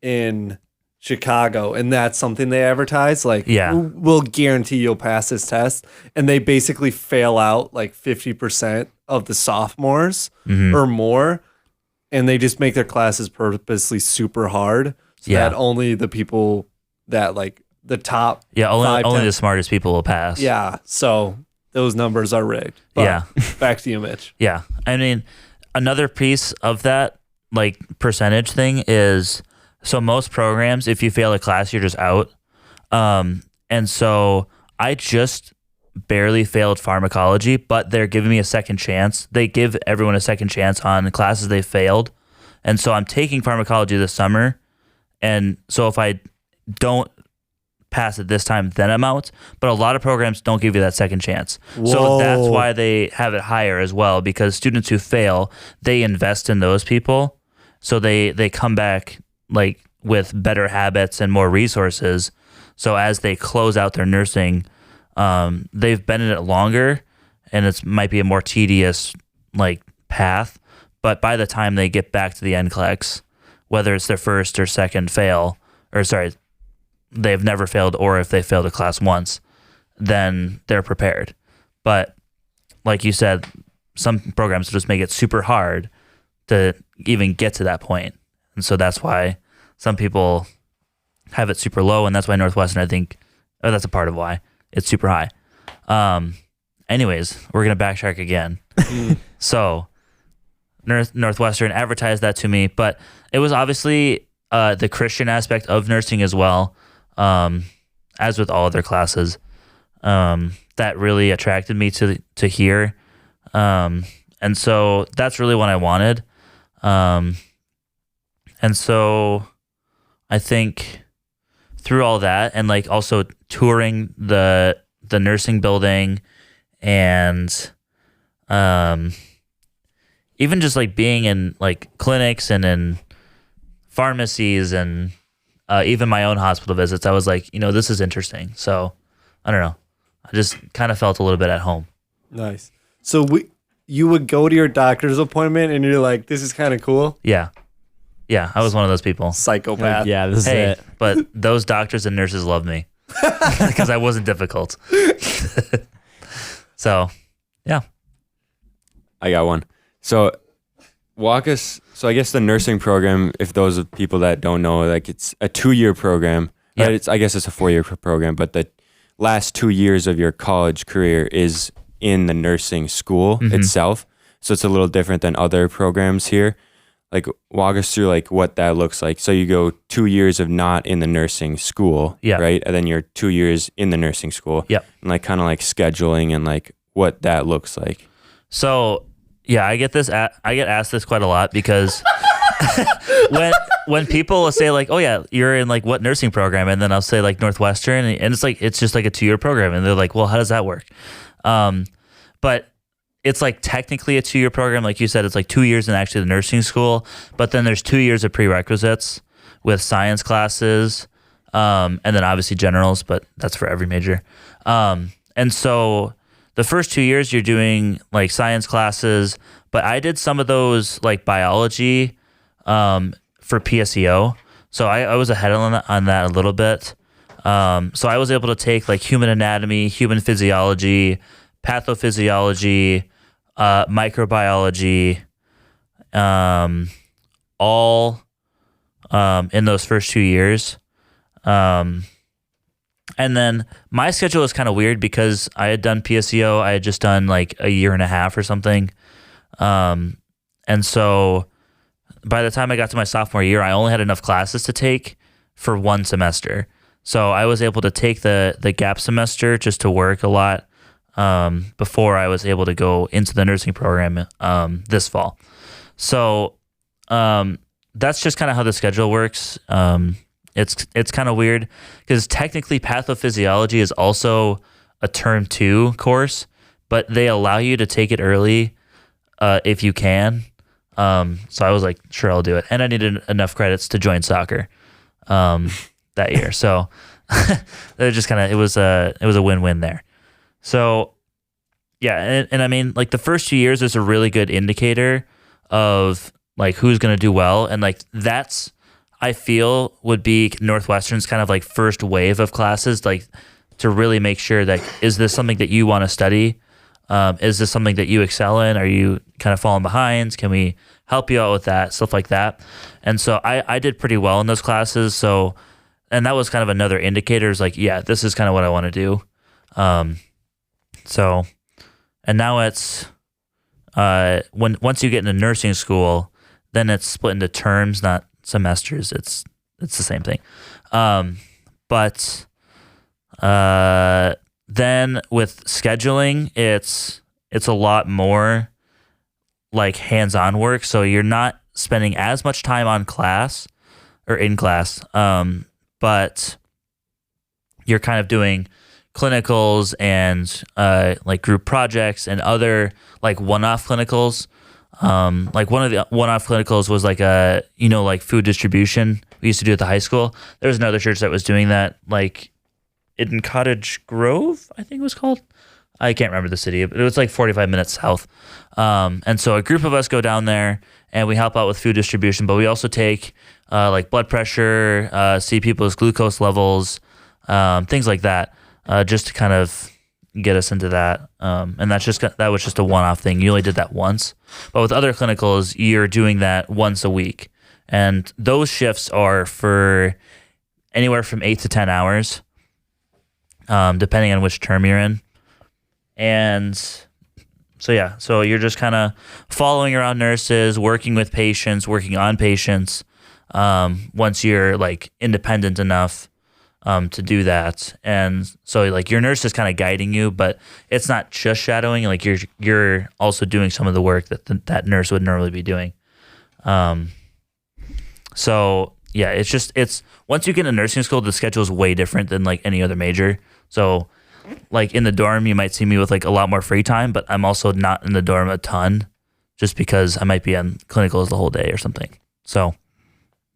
A: in Chicago, and that's something they advertise. Like,
C: Yeah.
A: we'll guarantee you'll pass this test, and they basically fail out like 50% of the sophomores
C: Mhm.
A: or more, and they just make their classes purposely super hard, so
C: Yeah.
A: that only the people that like the top,
C: yeah. Only
A: 5, 10
C: the smartest people will pass.
A: yeah. So those numbers are rigged. But
C: Yeah.
A: back to you, Mitch.
C: Yeah. I mean, another piece of that like percentage thing is so most programs, if you fail a class, you're just out. And so I just barely failed pharmacology, but they're giving me a second chance. They give everyone a second chance on the classes they failed. And so I'm taking pharmacology this summer. And so if I don't pass it this time, then I'm out. But a lot of programs don't give you that second chance. So that's
A: Whoa.
C: why they have it higher as well, because students who fail, they invest in those people. So they come back like with better habits and more resources. So as they close out their nursing, they've been in it longer, and it might be a more tedious like path. But by the time they get back to the NCLEX, whether it's their first or second fail, or sorry, they've never failed, or if they failed a class once, then they're prepared. But like you said, some programs just make it super hard to even get to that point. And so that's why some people have it super low, and that's why Northwestern, I think, that's a part of why it's super high. anyways, we're gonna backtrack again. So Northwestern advertised that to me, but it was obviously the Christian aspect of nursing as well, as with all other classes, that really attracted me to here. And so that's really what I wanted. And so I think through all that, and like also touring the nursing building, and even just like being in like clinics and in pharmacies and even my own hospital visits, I was like, this is interesting. So I don't know. I just kind of felt a little bit at home.
A: Nice. So you would go to your doctor's appointment and you're like, this is kind of cool.
C: Yeah. Yeah. I was one of those people.
A: Psychopath.
B: Yeah, this is it.
C: But those doctors and nurses loved me because I wasn't difficult. So, yeah.
D: I got one. So walk us. So I guess the nursing program, if those of people that don't know, like it's a 2-year program.
C: Yeah.
D: Right? I guess it's a 4-year program, but the last 2 years of your college career is in the nursing school itself. So it's a little different than other programs here. Like walk us through like what that looks like. So you go 2 years of not in the nursing school, right? And then you're 2 years in the nursing school.
C: Yeah.
D: And like kind of like scheduling and like what that looks like.
C: So, yeah, I get asked this quite a lot because when people say like, oh yeah, you're in like what nursing program? And then I'll say like Northwestern, and it's just like a 2-year program. And they're like, well, how does that work? But it's like technically a 2-year program. Like you said, it's like 2 years in actually the nursing school, but then there's 2 years of prerequisites with science classes, and then obviously generals, but that's for every major. And so the first 2 years you're doing like science classes, but I did some of those like biology, for PSEO. So I was ahead on that a little bit. So I was able to take like human anatomy, human physiology, pathophysiology, microbiology, all in those first 2 years. And then my schedule was kind of weird because I had done PSEO. I had just done like a year and a half or something. And so by the time I got to my sophomore year, I only had enough classes to take for 1 semester. So I was able to take the gap semester just to work a lot before I was able to go into the nursing program this fall. So that's just kind of how the schedule works. It's kind of weird because technically pathophysiology is also a term 2 course, but they allow you to take it early if you can. So I was like, sure, I'll do it. And I needed enough credits to join soccer that year. So it just kind of, it was a win-win there. So yeah. And I mean, like the first 2 years is a really good indicator of like who's going to do well. And like that's, I feel would be Northwestern's kind of like first wave of classes, like to really make sure that, is this something that you want to study? Is this something that you excel in? Are you kind of falling behind? Can we help you out with that? Stuff like that. And so I did pretty well in those classes. So, and that was kind of another indicator, is like, yeah, this is kind of what I want to do. So, and now it's, once you get into nursing school, then it's split into terms, not semesters. It's the same thing. But then with scheduling, it's a lot more like hands-on work. So you're not spending as much time on class or in class, but you're kind of doing clinicals and like group projects and other like one-off clinicals. Like one of the one-off clinicals was like like food distribution we used to do at the high school. There was another church that was doing that, like in Cottage Grove, I think it was called. I can't remember the city, but it was like 45 minutes south. And so a group of us go down there and we help out with food distribution, but we also take like blood pressure, see people's glucose levels, things like that, just to kind of get us into that. And that was just a one-off thing. You only did that once. But with other clinicals, you're doing that once a week. And those shifts are for anywhere from 8 to 10 hours, depending on which term you're in. And so you're just kind of following around nurses, working with patients, working on patients. Once you're like independent enough to do that, and so like your nurse is kind of guiding you, but it's not just shadowing. Like you're also doing some of the work that nurse would normally be doing. So yeah, it's once you get into nursing school, the schedule is way different than like any other major. So like in the dorm, you might see me with like a lot more free time, but I'm also not in the dorm a ton, just because I might be on clinicals the whole day or something. So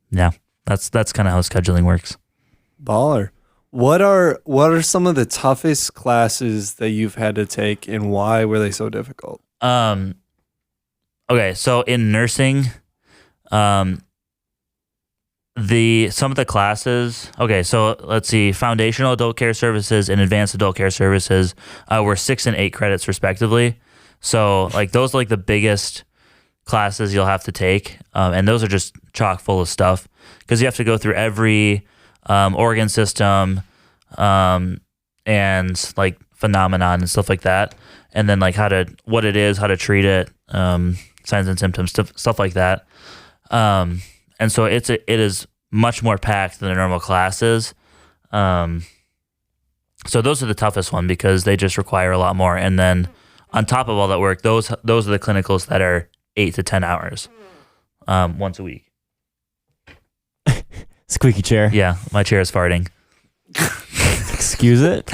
C: yeah, that's kind of how scheduling works.
A: Baller. What are some of the toughest classes that you've had to take, and why were they so difficult?
C: Okay, so in nursing, some of the classes. Okay, so let's see. Foundational adult care services and advanced adult care services were 6 and 8 credits respectively. So like those are like the biggest classes you'll have to take, and those are just chock full of stuff because you have to go through every organ system and like phenomenon and stuff like that, and then like what it is, how to treat it, signs and symptoms, stuff like that. And so it is much more packed than the normal classes. So those are the toughest one because they just require a lot more. And then on top of all that work, those are the clinicals that are 8 to 10 hours once a week.
B: Squeaky chair.
C: Yeah, my chair is farting.
B: Excuse it.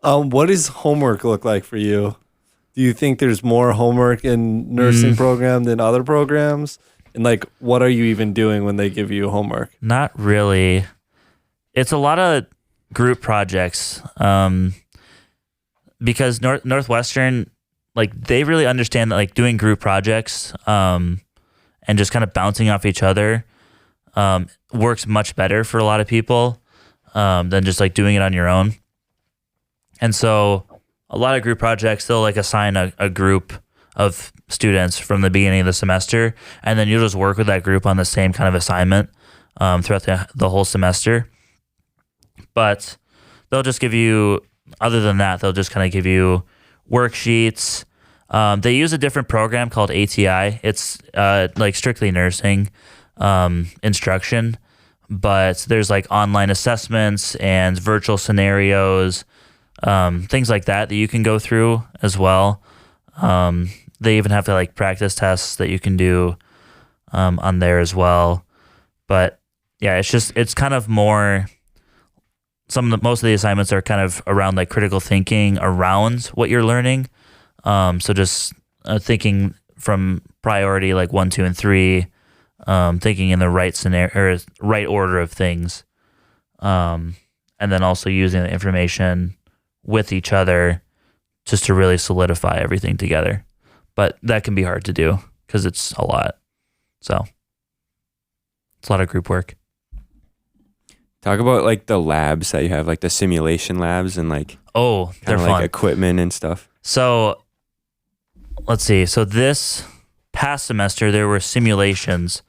A: What does homework look like for you? Do you think there's more homework in nursing program than other programs? And like, what are you even doing when they give you homework?
C: Not really. It's a lot of group projects because Northwestern, like they really understand that like doing group projects and just kind of bouncing off each other works much better for a lot of people than just like doing it on your own. And so a lot of group projects, they'll like assign a group of students from the beginning of the semester, and then you'll just work with that group on the same kind of assignment throughout the whole semester. But they'll just give you, other than that, they'll just kind of give you worksheets. They use a different program called ATI. It's like strictly nursing instruction, but there's like online assessments and virtual scenarios, things like that you can go through as well. They even have like practice tests that you can do on there as well. But yeah, it's kind of more, most of the assignments are kind of around like critical thinking around what you're learning. So just thinking from priority like 1, 2, and 3, thinking in the right scenario or right order of things, and then also using the information with each other just to really solidify everything together. But that can be hard to do because it's a lot. So it's a lot of group work.
D: Talk about like the labs that you have, like the simulation labs and like
C: they're fun.
D: Like equipment and stuff.
C: So let's see. So this past semester there were simulations.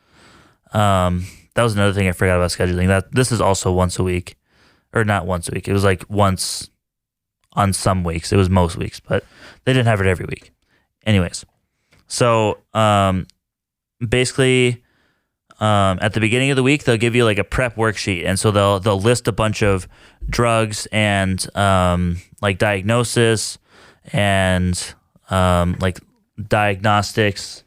C: That was another thing I forgot about scheduling. This is also once a week, or not once a week. It was like once on some weeks. It was most weeks, but they didn't have it every week. Anyways, so basically at the beginning of the week they'll give you like a prep worksheet, and so they'll list a bunch of drugs and like diagnosis and like diagnostics,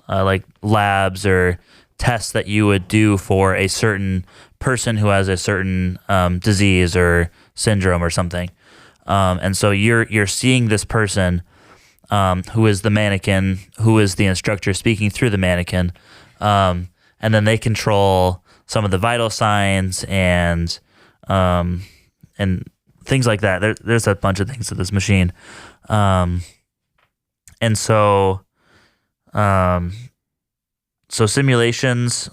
C: like labs or tests that you would do for a certain person who has a certain disease or syndrome or something. And so you're seeing this person who is the mannequin, who is the instructor speaking through the mannequin, and then they control some of the vital signs and things like that. There's a bunch of things to this machine, and so simulations,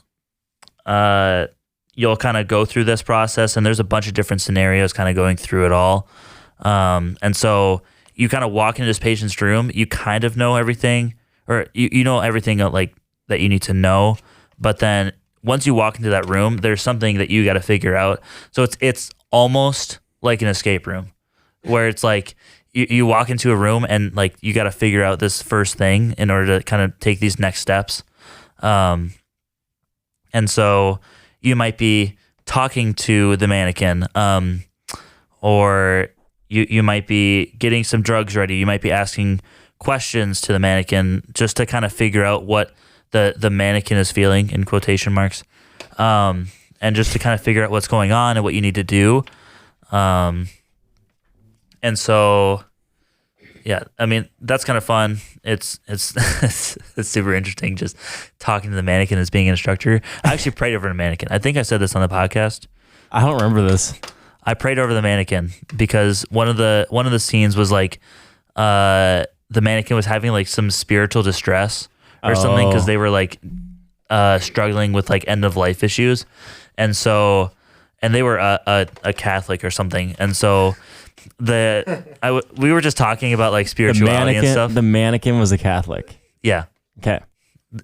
C: you'll kind of go through this process, and there's a bunch of different scenarios kind of going through it all. And so you kind of walk into this patient's room, you kind of know everything, or you know everything like that you need to know. But then once you walk into that room, there's something that you got to figure out. So it's almost like an escape room where it's like you walk into a room and like you got to figure out this first thing in order to kind of take these next steps. And so you might be talking to the mannequin, or you might be getting some drugs ready. You might be asking questions to the mannequin just to kind of figure out what the mannequin is feeling, in quotation marks, and just to kind of figure out what's going on and what you need to do. And so, yeah, I mean, that's kind of fun. It's super interesting just talking to the mannequin as being an instructor. I actually prayed over the mannequin. I think I said this on the podcast.
B: I don't remember this.
C: I prayed over the mannequin because one of the scenes was like the mannequin was having like some spiritual distress or something because they were like struggling with like end of life issues, and they were a Catholic or something, and so we were just talking about like spirituality and stuff.
B: The mannequin was a Catholic.
C: Yeah.
B: Okay.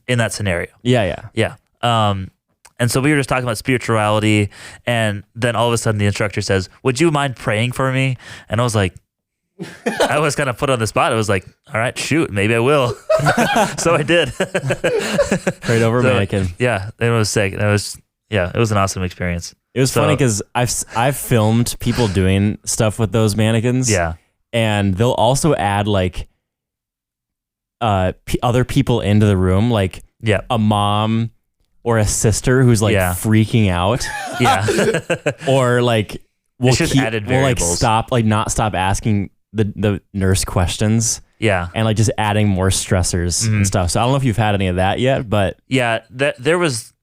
C: In that scenario.
B: Yeah.
C: And so we were just talking about spirituality, and then all of a sudden the instructor says, "Would you mind praying for me?" And I was like, I was kind of put on the spot. I was like, all right, shoot, maybe I will. So I did.
B: Prayed over a mannequin.
C: Yeah, it was sick. It was an awesome experience.
B: It was funny because I've filmed people doing stuff with those mannequins.
C: Yeah.
B: And they'll also add like other people into the room, like a mom or a sister who's like freaking out.
C: Yeah.
B: Or like we'll
C: variables.
B: not stop asking the nurse questions.
C: Yeah.
B: And like just adding more stressors and stuff. So I don't know if you've had any of that yet, but
C: yeah, there was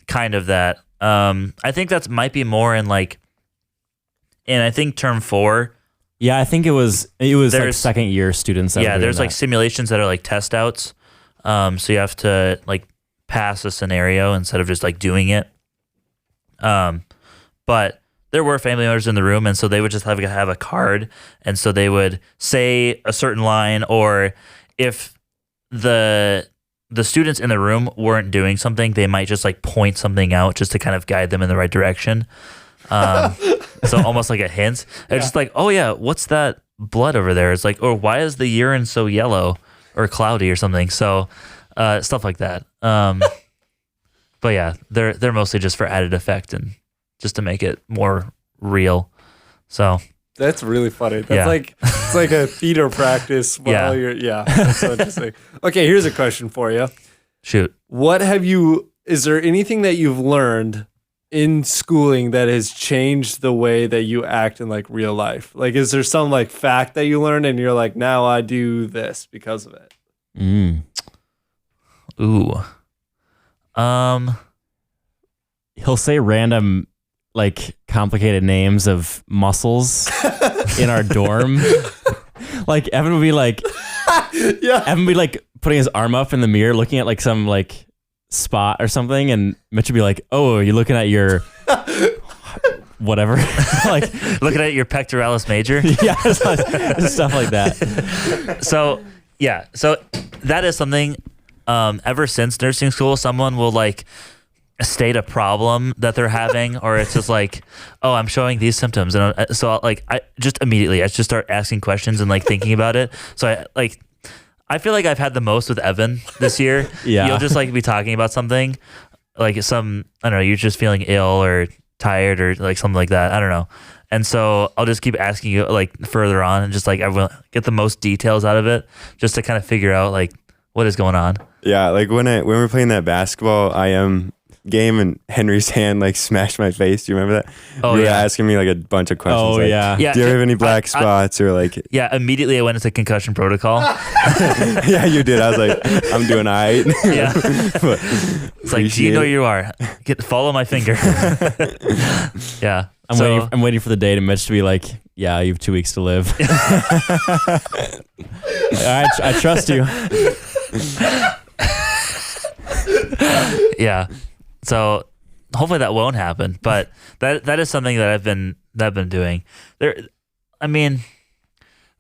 C: kind of that. I think that might be more in I think term 4.
B: Yeah, I think it was like second year students.
C: There's like simulations that are like test outs. So you have to like pass a scenario instead of just like doing it. But there were family members in the room, and so they would just have a card, and so they would say a certain line, or if the students in the room weren't doing something, they might just like point something out just to kind of guide them in the right direction. So almost like a hint. It's just like, oh yeah, what's that blood over there? It's like, or why is the urine so yellow or cloudy or something? So stuff like that. But yeah, they're mostly just for added effect and just to make it more real. So
A: that's really funny. That's it's like a theater practice while you're that's so interesting. Okay, here's a question for you.
C: Shoot.
A: Is there anything that you've learned in schooling that has changed the way that you act in like real life? Like, is there some like fact that you learned and you're like, now I do this because of it?
C: Ooh.
B: He'll say random like complicated names of muscles in our dorm. Like Evan would be like, Evan would be like putting his arm up in the mirror, looking at like some like spot or something, and Mitch would be like, "Oh, are you looking at your whatever?" Like
C: looking at your pectoralis major.
B: Yeah, stuff like that.
C: So that is something. Ever since nursing school, someone will like state a problem that they're having, or it's just like, oh, I'm showing these symptoms, and so I just start asking questions and like thinking about it. So I feel like I've had the most with Evan this year.
B: Yeah,
C: you'll just like be talking about something, like I don't know, you're just feeling ill or tired or like something like that. I don't know, and so I'll just keep asking you like further on, and just like I will get the most details out of it, just to kind of figure out like what is going on.
D: Yeah, like when we were playing that basketball game and Henry's hand like smashed my face. Do you remember that?
C: Oh,
D: you were
C: yeah.
D: asking me like a bunch of questions.
B: Oh,
D: like,
B: yeah.
D: Do you have any black spots or like?
C: Yeah, immediately I went into concussion protocol.
D: Yeah, you did. I was like, I'm doing all right.
C: Yeah. It's like, do you know you are? Follow my finger. Yeah.
B: I'm waiting for the day to Mitch to be like, yeah, you have 2 weeks to live. I trust you.
C: Yeah. So hopefully that won't happen, but that is something that I've been doing. There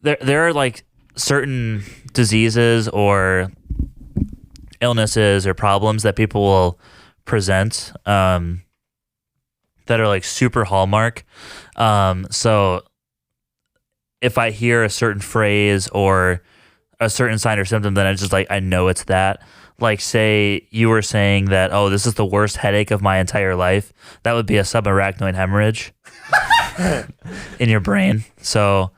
C: are like certain diseases or illnesses or problems that people will present that are like super hallmark. So if I hear a certain phrase or a certain sign or symptom, then I just like, I know it's that. Like, say you were saying that, oh, this is the worst headache of my entire life. That would be a subarachnoid hemorrhage in your brain. So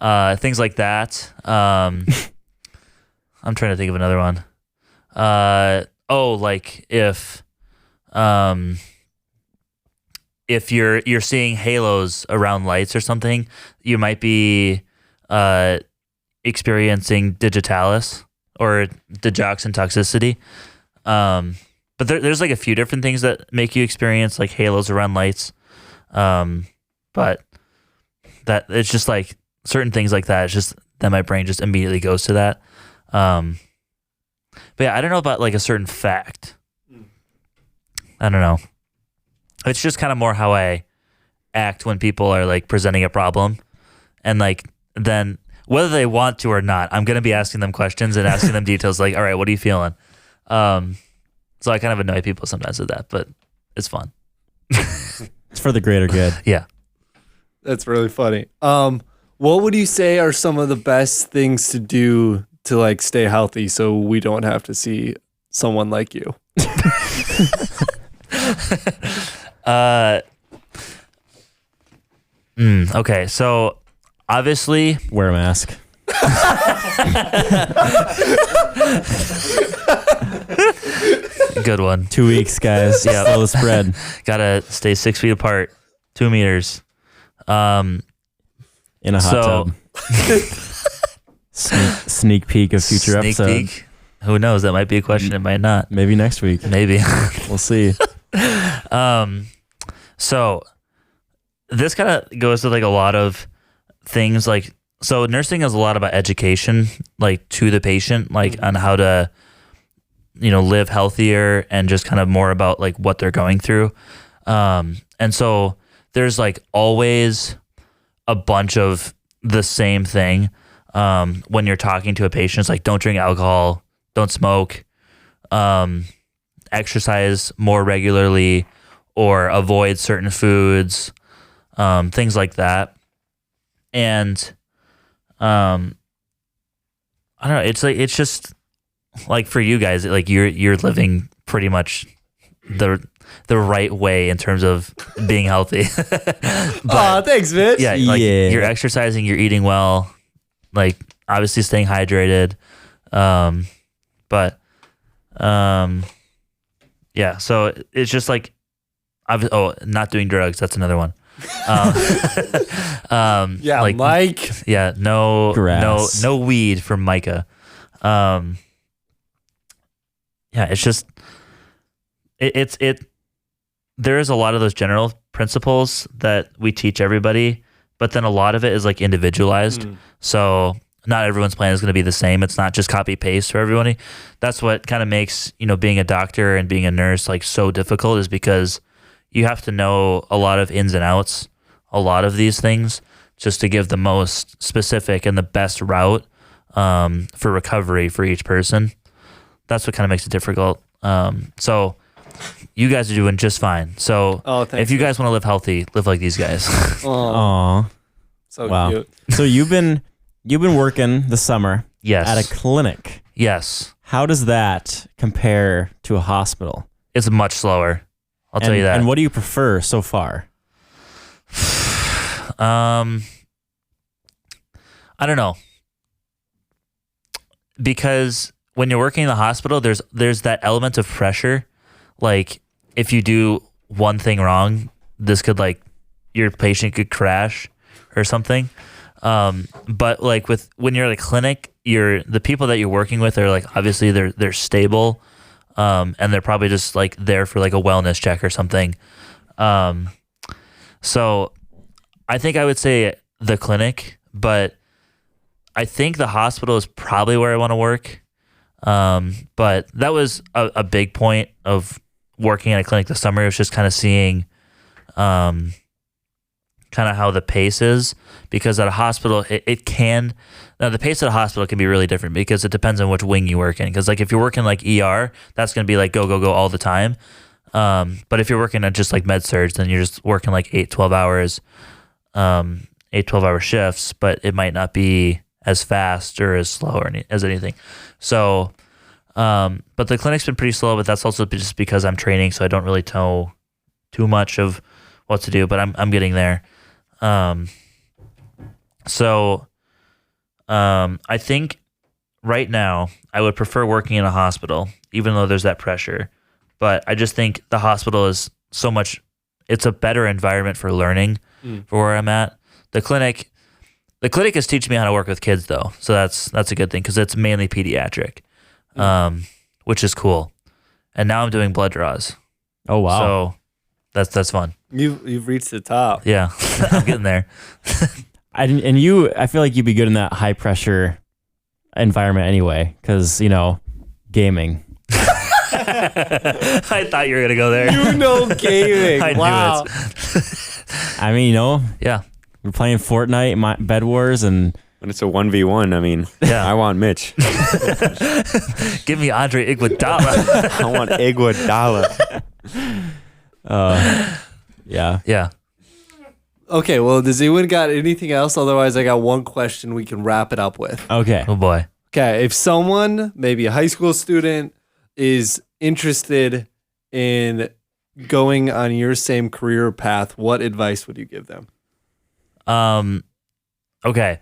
C: things like that. I'm trying to think of another one. Like if you're seeing halos around lights or something, you might be experiencing digitalis or digoxin toxicity. But there's like a few different things that make you experience like halos around lights. But that it's just like certain things like that. It's just that my brain just immediately goes to that. But yeah, I don't know about like a certain fact. I don't know. It's just kind of more how I act when people are like presenting a problem, and like then whether they want to or not, I'm going to be asking them questions and asking them details like, all right, what are you feeling? So I kind of annoy people sometimes with that, but it's fun.
B: It's for the greater good.
C: Yeah.
A: That's really funny. What would you say are some of the best things to do to like stay healthy so we don't have to see someone like you?
C: Okay, so obviously
B: Wear a mask.
C: good one.
B: 2 weeks, guys.
C: Yeah.
B: Slow the spread.
C: Gotta stay 6 feet apart, 2 meters.
B: In a hot tub. Sneak peek of future
C: Sneak
B: episode.
C: peek. Who knows? That might be a question. It might not.
B: Maybe next week.
C: Maybe.
B: We'll see.
C: So this kind of goes to like a lot of things. Like, so nursing is a lot about education, like to the patient, like on how to, live healthier and just kind of more about like what they're going through. And so there's like always a bunch of the same thing. When you're talking to a patient, it's like, don't drink alcohol, don't smoke, exercise more regularly, or avoid certain foods, things like that. And I don't know, it's just like for you guys, like you're living pretty much the right way in terms of being healthy. But
A: Thanks, Mitch.
C: yeah, like
B: Yeah.
C: you're exercising, you're eating well, like obviously staying hydrated. Yeah, so it's just like, not doing drugs. That's another one.
A: Yeah,
C: like,
A: Mike.
C: yeah, no weed from Micah. Yeah, it's just, there is a lot of those general principles that we teach everybody, but then a lot of it is like individualized. So not everyone's plan is going to be the same. It's not just copy paste for everybody. That's what kind of makes, being a doctor and being a nurse like so difficult, is because you have to know a lot of ins and outs, a lot of these things, just to give the most specific and the best route for recovery for each person. That's what kind of makes it difficult. So you guys are doing just fine. So if you guys want to live healthy, live like these guys.
B: Aw.
A: So
B: Wow.
A: cute.
B: So you've been working this summer
C: Yes.
B: at a clinic.
C: Yes.
B: How does that compare to a hospital?
C: It's much slower. I'll tell you that.
B: And what do you prefer so far?
C: I don't know. Because when you're working in the hospital, there's that element of pressure. Like if you do one thing wrong, this could like your patient could crash or something. But like when you're at a clinic, the people that you're working with are like, obviously they're stable. And they're probably just like there for like a wellness check or something. So I think I would say the clinic, but I think the hospital is probably where I want to work. But that was a big point of working at a clinic this summer. It was just kind of seeing, kind of how the pace is, because at a hospital, the pace at a hospital can be really different because it depends on which wing you work in. Because like if you're working like ER, that's going to be like go, go, go all the time. But if you're working at just like med surg, then you're just working like 8-12 hours. 12-hour shifts, but it might not be as fast or as slow as anything. So, but the clinic's been pretty slow, but that's also just because I'm training, so I don't really know too much of what to do, but I'm getting there. I think right now I would prefer working in a hospital, even though there's that pressure. But I just think the hospital is so much, it's a better environment for learning for where I'm at. The clinic is teaching me how to work with kids though. So that's a good thing because it's mainly pediatric, which is cool. And now I'm doing blood draws.
B: Oh, wow.
C: So that's fun.
A: You've reached the top.
C: Yeah, I'm getting there.
B: I feel like you'd be good in that high pressure environment anyway, because, gaming.
C: I thought you were going to go there.
A: Gaming.
C: I
A: Wow.
C: knew it.
B: I mean,
C: Yeah.
B: we're playing Fortnite, Bed Wars, and
D: When it's a 1v1, I mean,
C: Yeah.
D: I want Mitch.
C: Give me Andre Iguodala.
D: I want Iguodala.
B: yeah.
C: Yeah.
A: Okay, well, does anyone got anything else? Otherwise, I got one question we can wrap it up with.
B: Okay.
C: Oh boy.
A: Okay, if someone, maybe a high school student, is interested in going on your same career path, what advice would you give them?
C: Okay.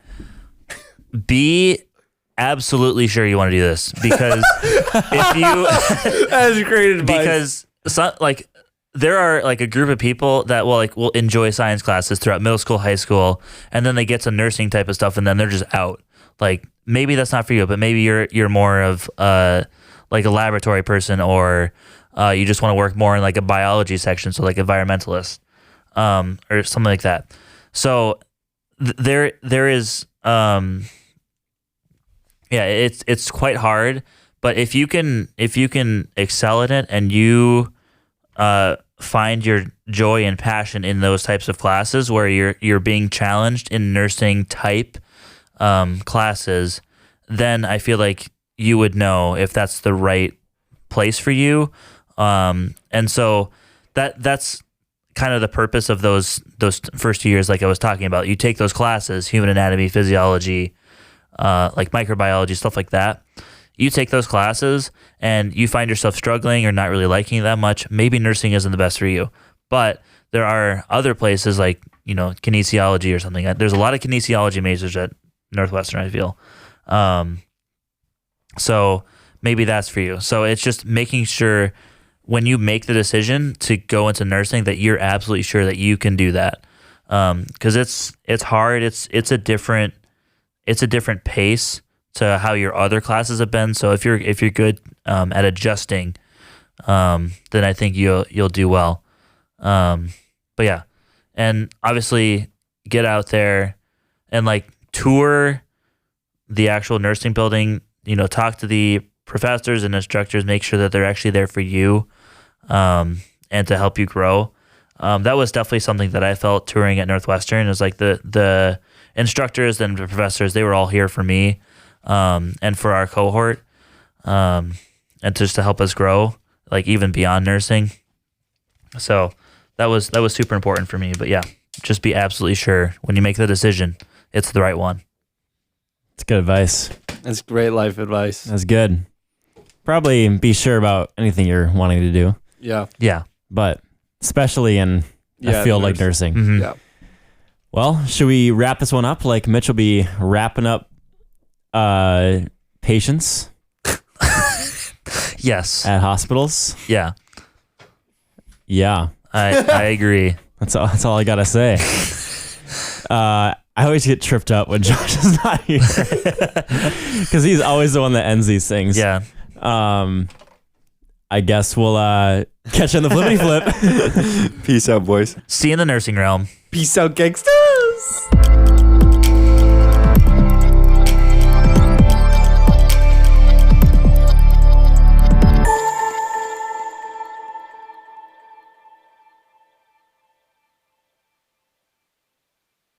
C: Be absolutely sure you want to do this because if you
A: That's great advice.
C: because there are like a group of people that will enjoy science classes throughout middle school, high school, and then they get some nursing type of stuff and then they're just out. Like maybe that's not for you, but maybe you're more of like a laboratory person or you just want to work more in like a biology section, so like environmentalist or something like that. So there is it's quite hard, but if you can excel in it and you find your joy and passion in those types of classes where you're being challenged in nursing type classes, then I feel like you would know if that's the right place for you. And so that's kind of the purpose of those first 2 years, like I was talking about. You take those classes, human anatomy, physiology, like microbiology, stuff like that. You take those classes and you find yourself struggling or not really liking it that much. Maybe nursing isn't the best for you, but there are other places like, kinesiology or something. There's a lot of kinesiology majors at Northwestern, I feel. So maybe that's for you. So it's just making sure when you make the decision to go into nursing that you're absolutely sure that you can do that. Cause it's hard. It's a different pace to how your other classes have been. So if you're good at adjusting, then I think you'll do well. But yeah, and obviously get out there and like tour the actual nursing building. Talk to the professors and instructors. Make sure that they're actually there for you, and to help you grow. That was definitely something that I felt touring at Northwestern. It was like the instructors and the professors, they were all here for me. And for our cohort, and just to help us grow, like even beyond nursing. So that was super important for me. But yeah, just be absolutely sure when you make the decision, it's the right one.
B: It's good advice.
A: That's great life advice.
B: That's good. Probably be sure about anything you're wanting to do,
A: Yeah.
C: Yeah.
B: but especially in a field like nursing.
C: Mm-hmm.
A: Yeah.
B: Well, should we wrap this one up? Like Mitch will be wrapping up patients
C: Yes.
B: at hospitals.
C: Yeah.
B: Yeah,
C: I agree.
B: that's all I gotta say. I always get tripped up when Josh is not here because he's always the one that ends these things.
C: Yeah.
B: I guess we'll catch you on the flippity flip.
D: Peace out, boys.
C: See you in the nursing realm.
A: Peace out, gangster.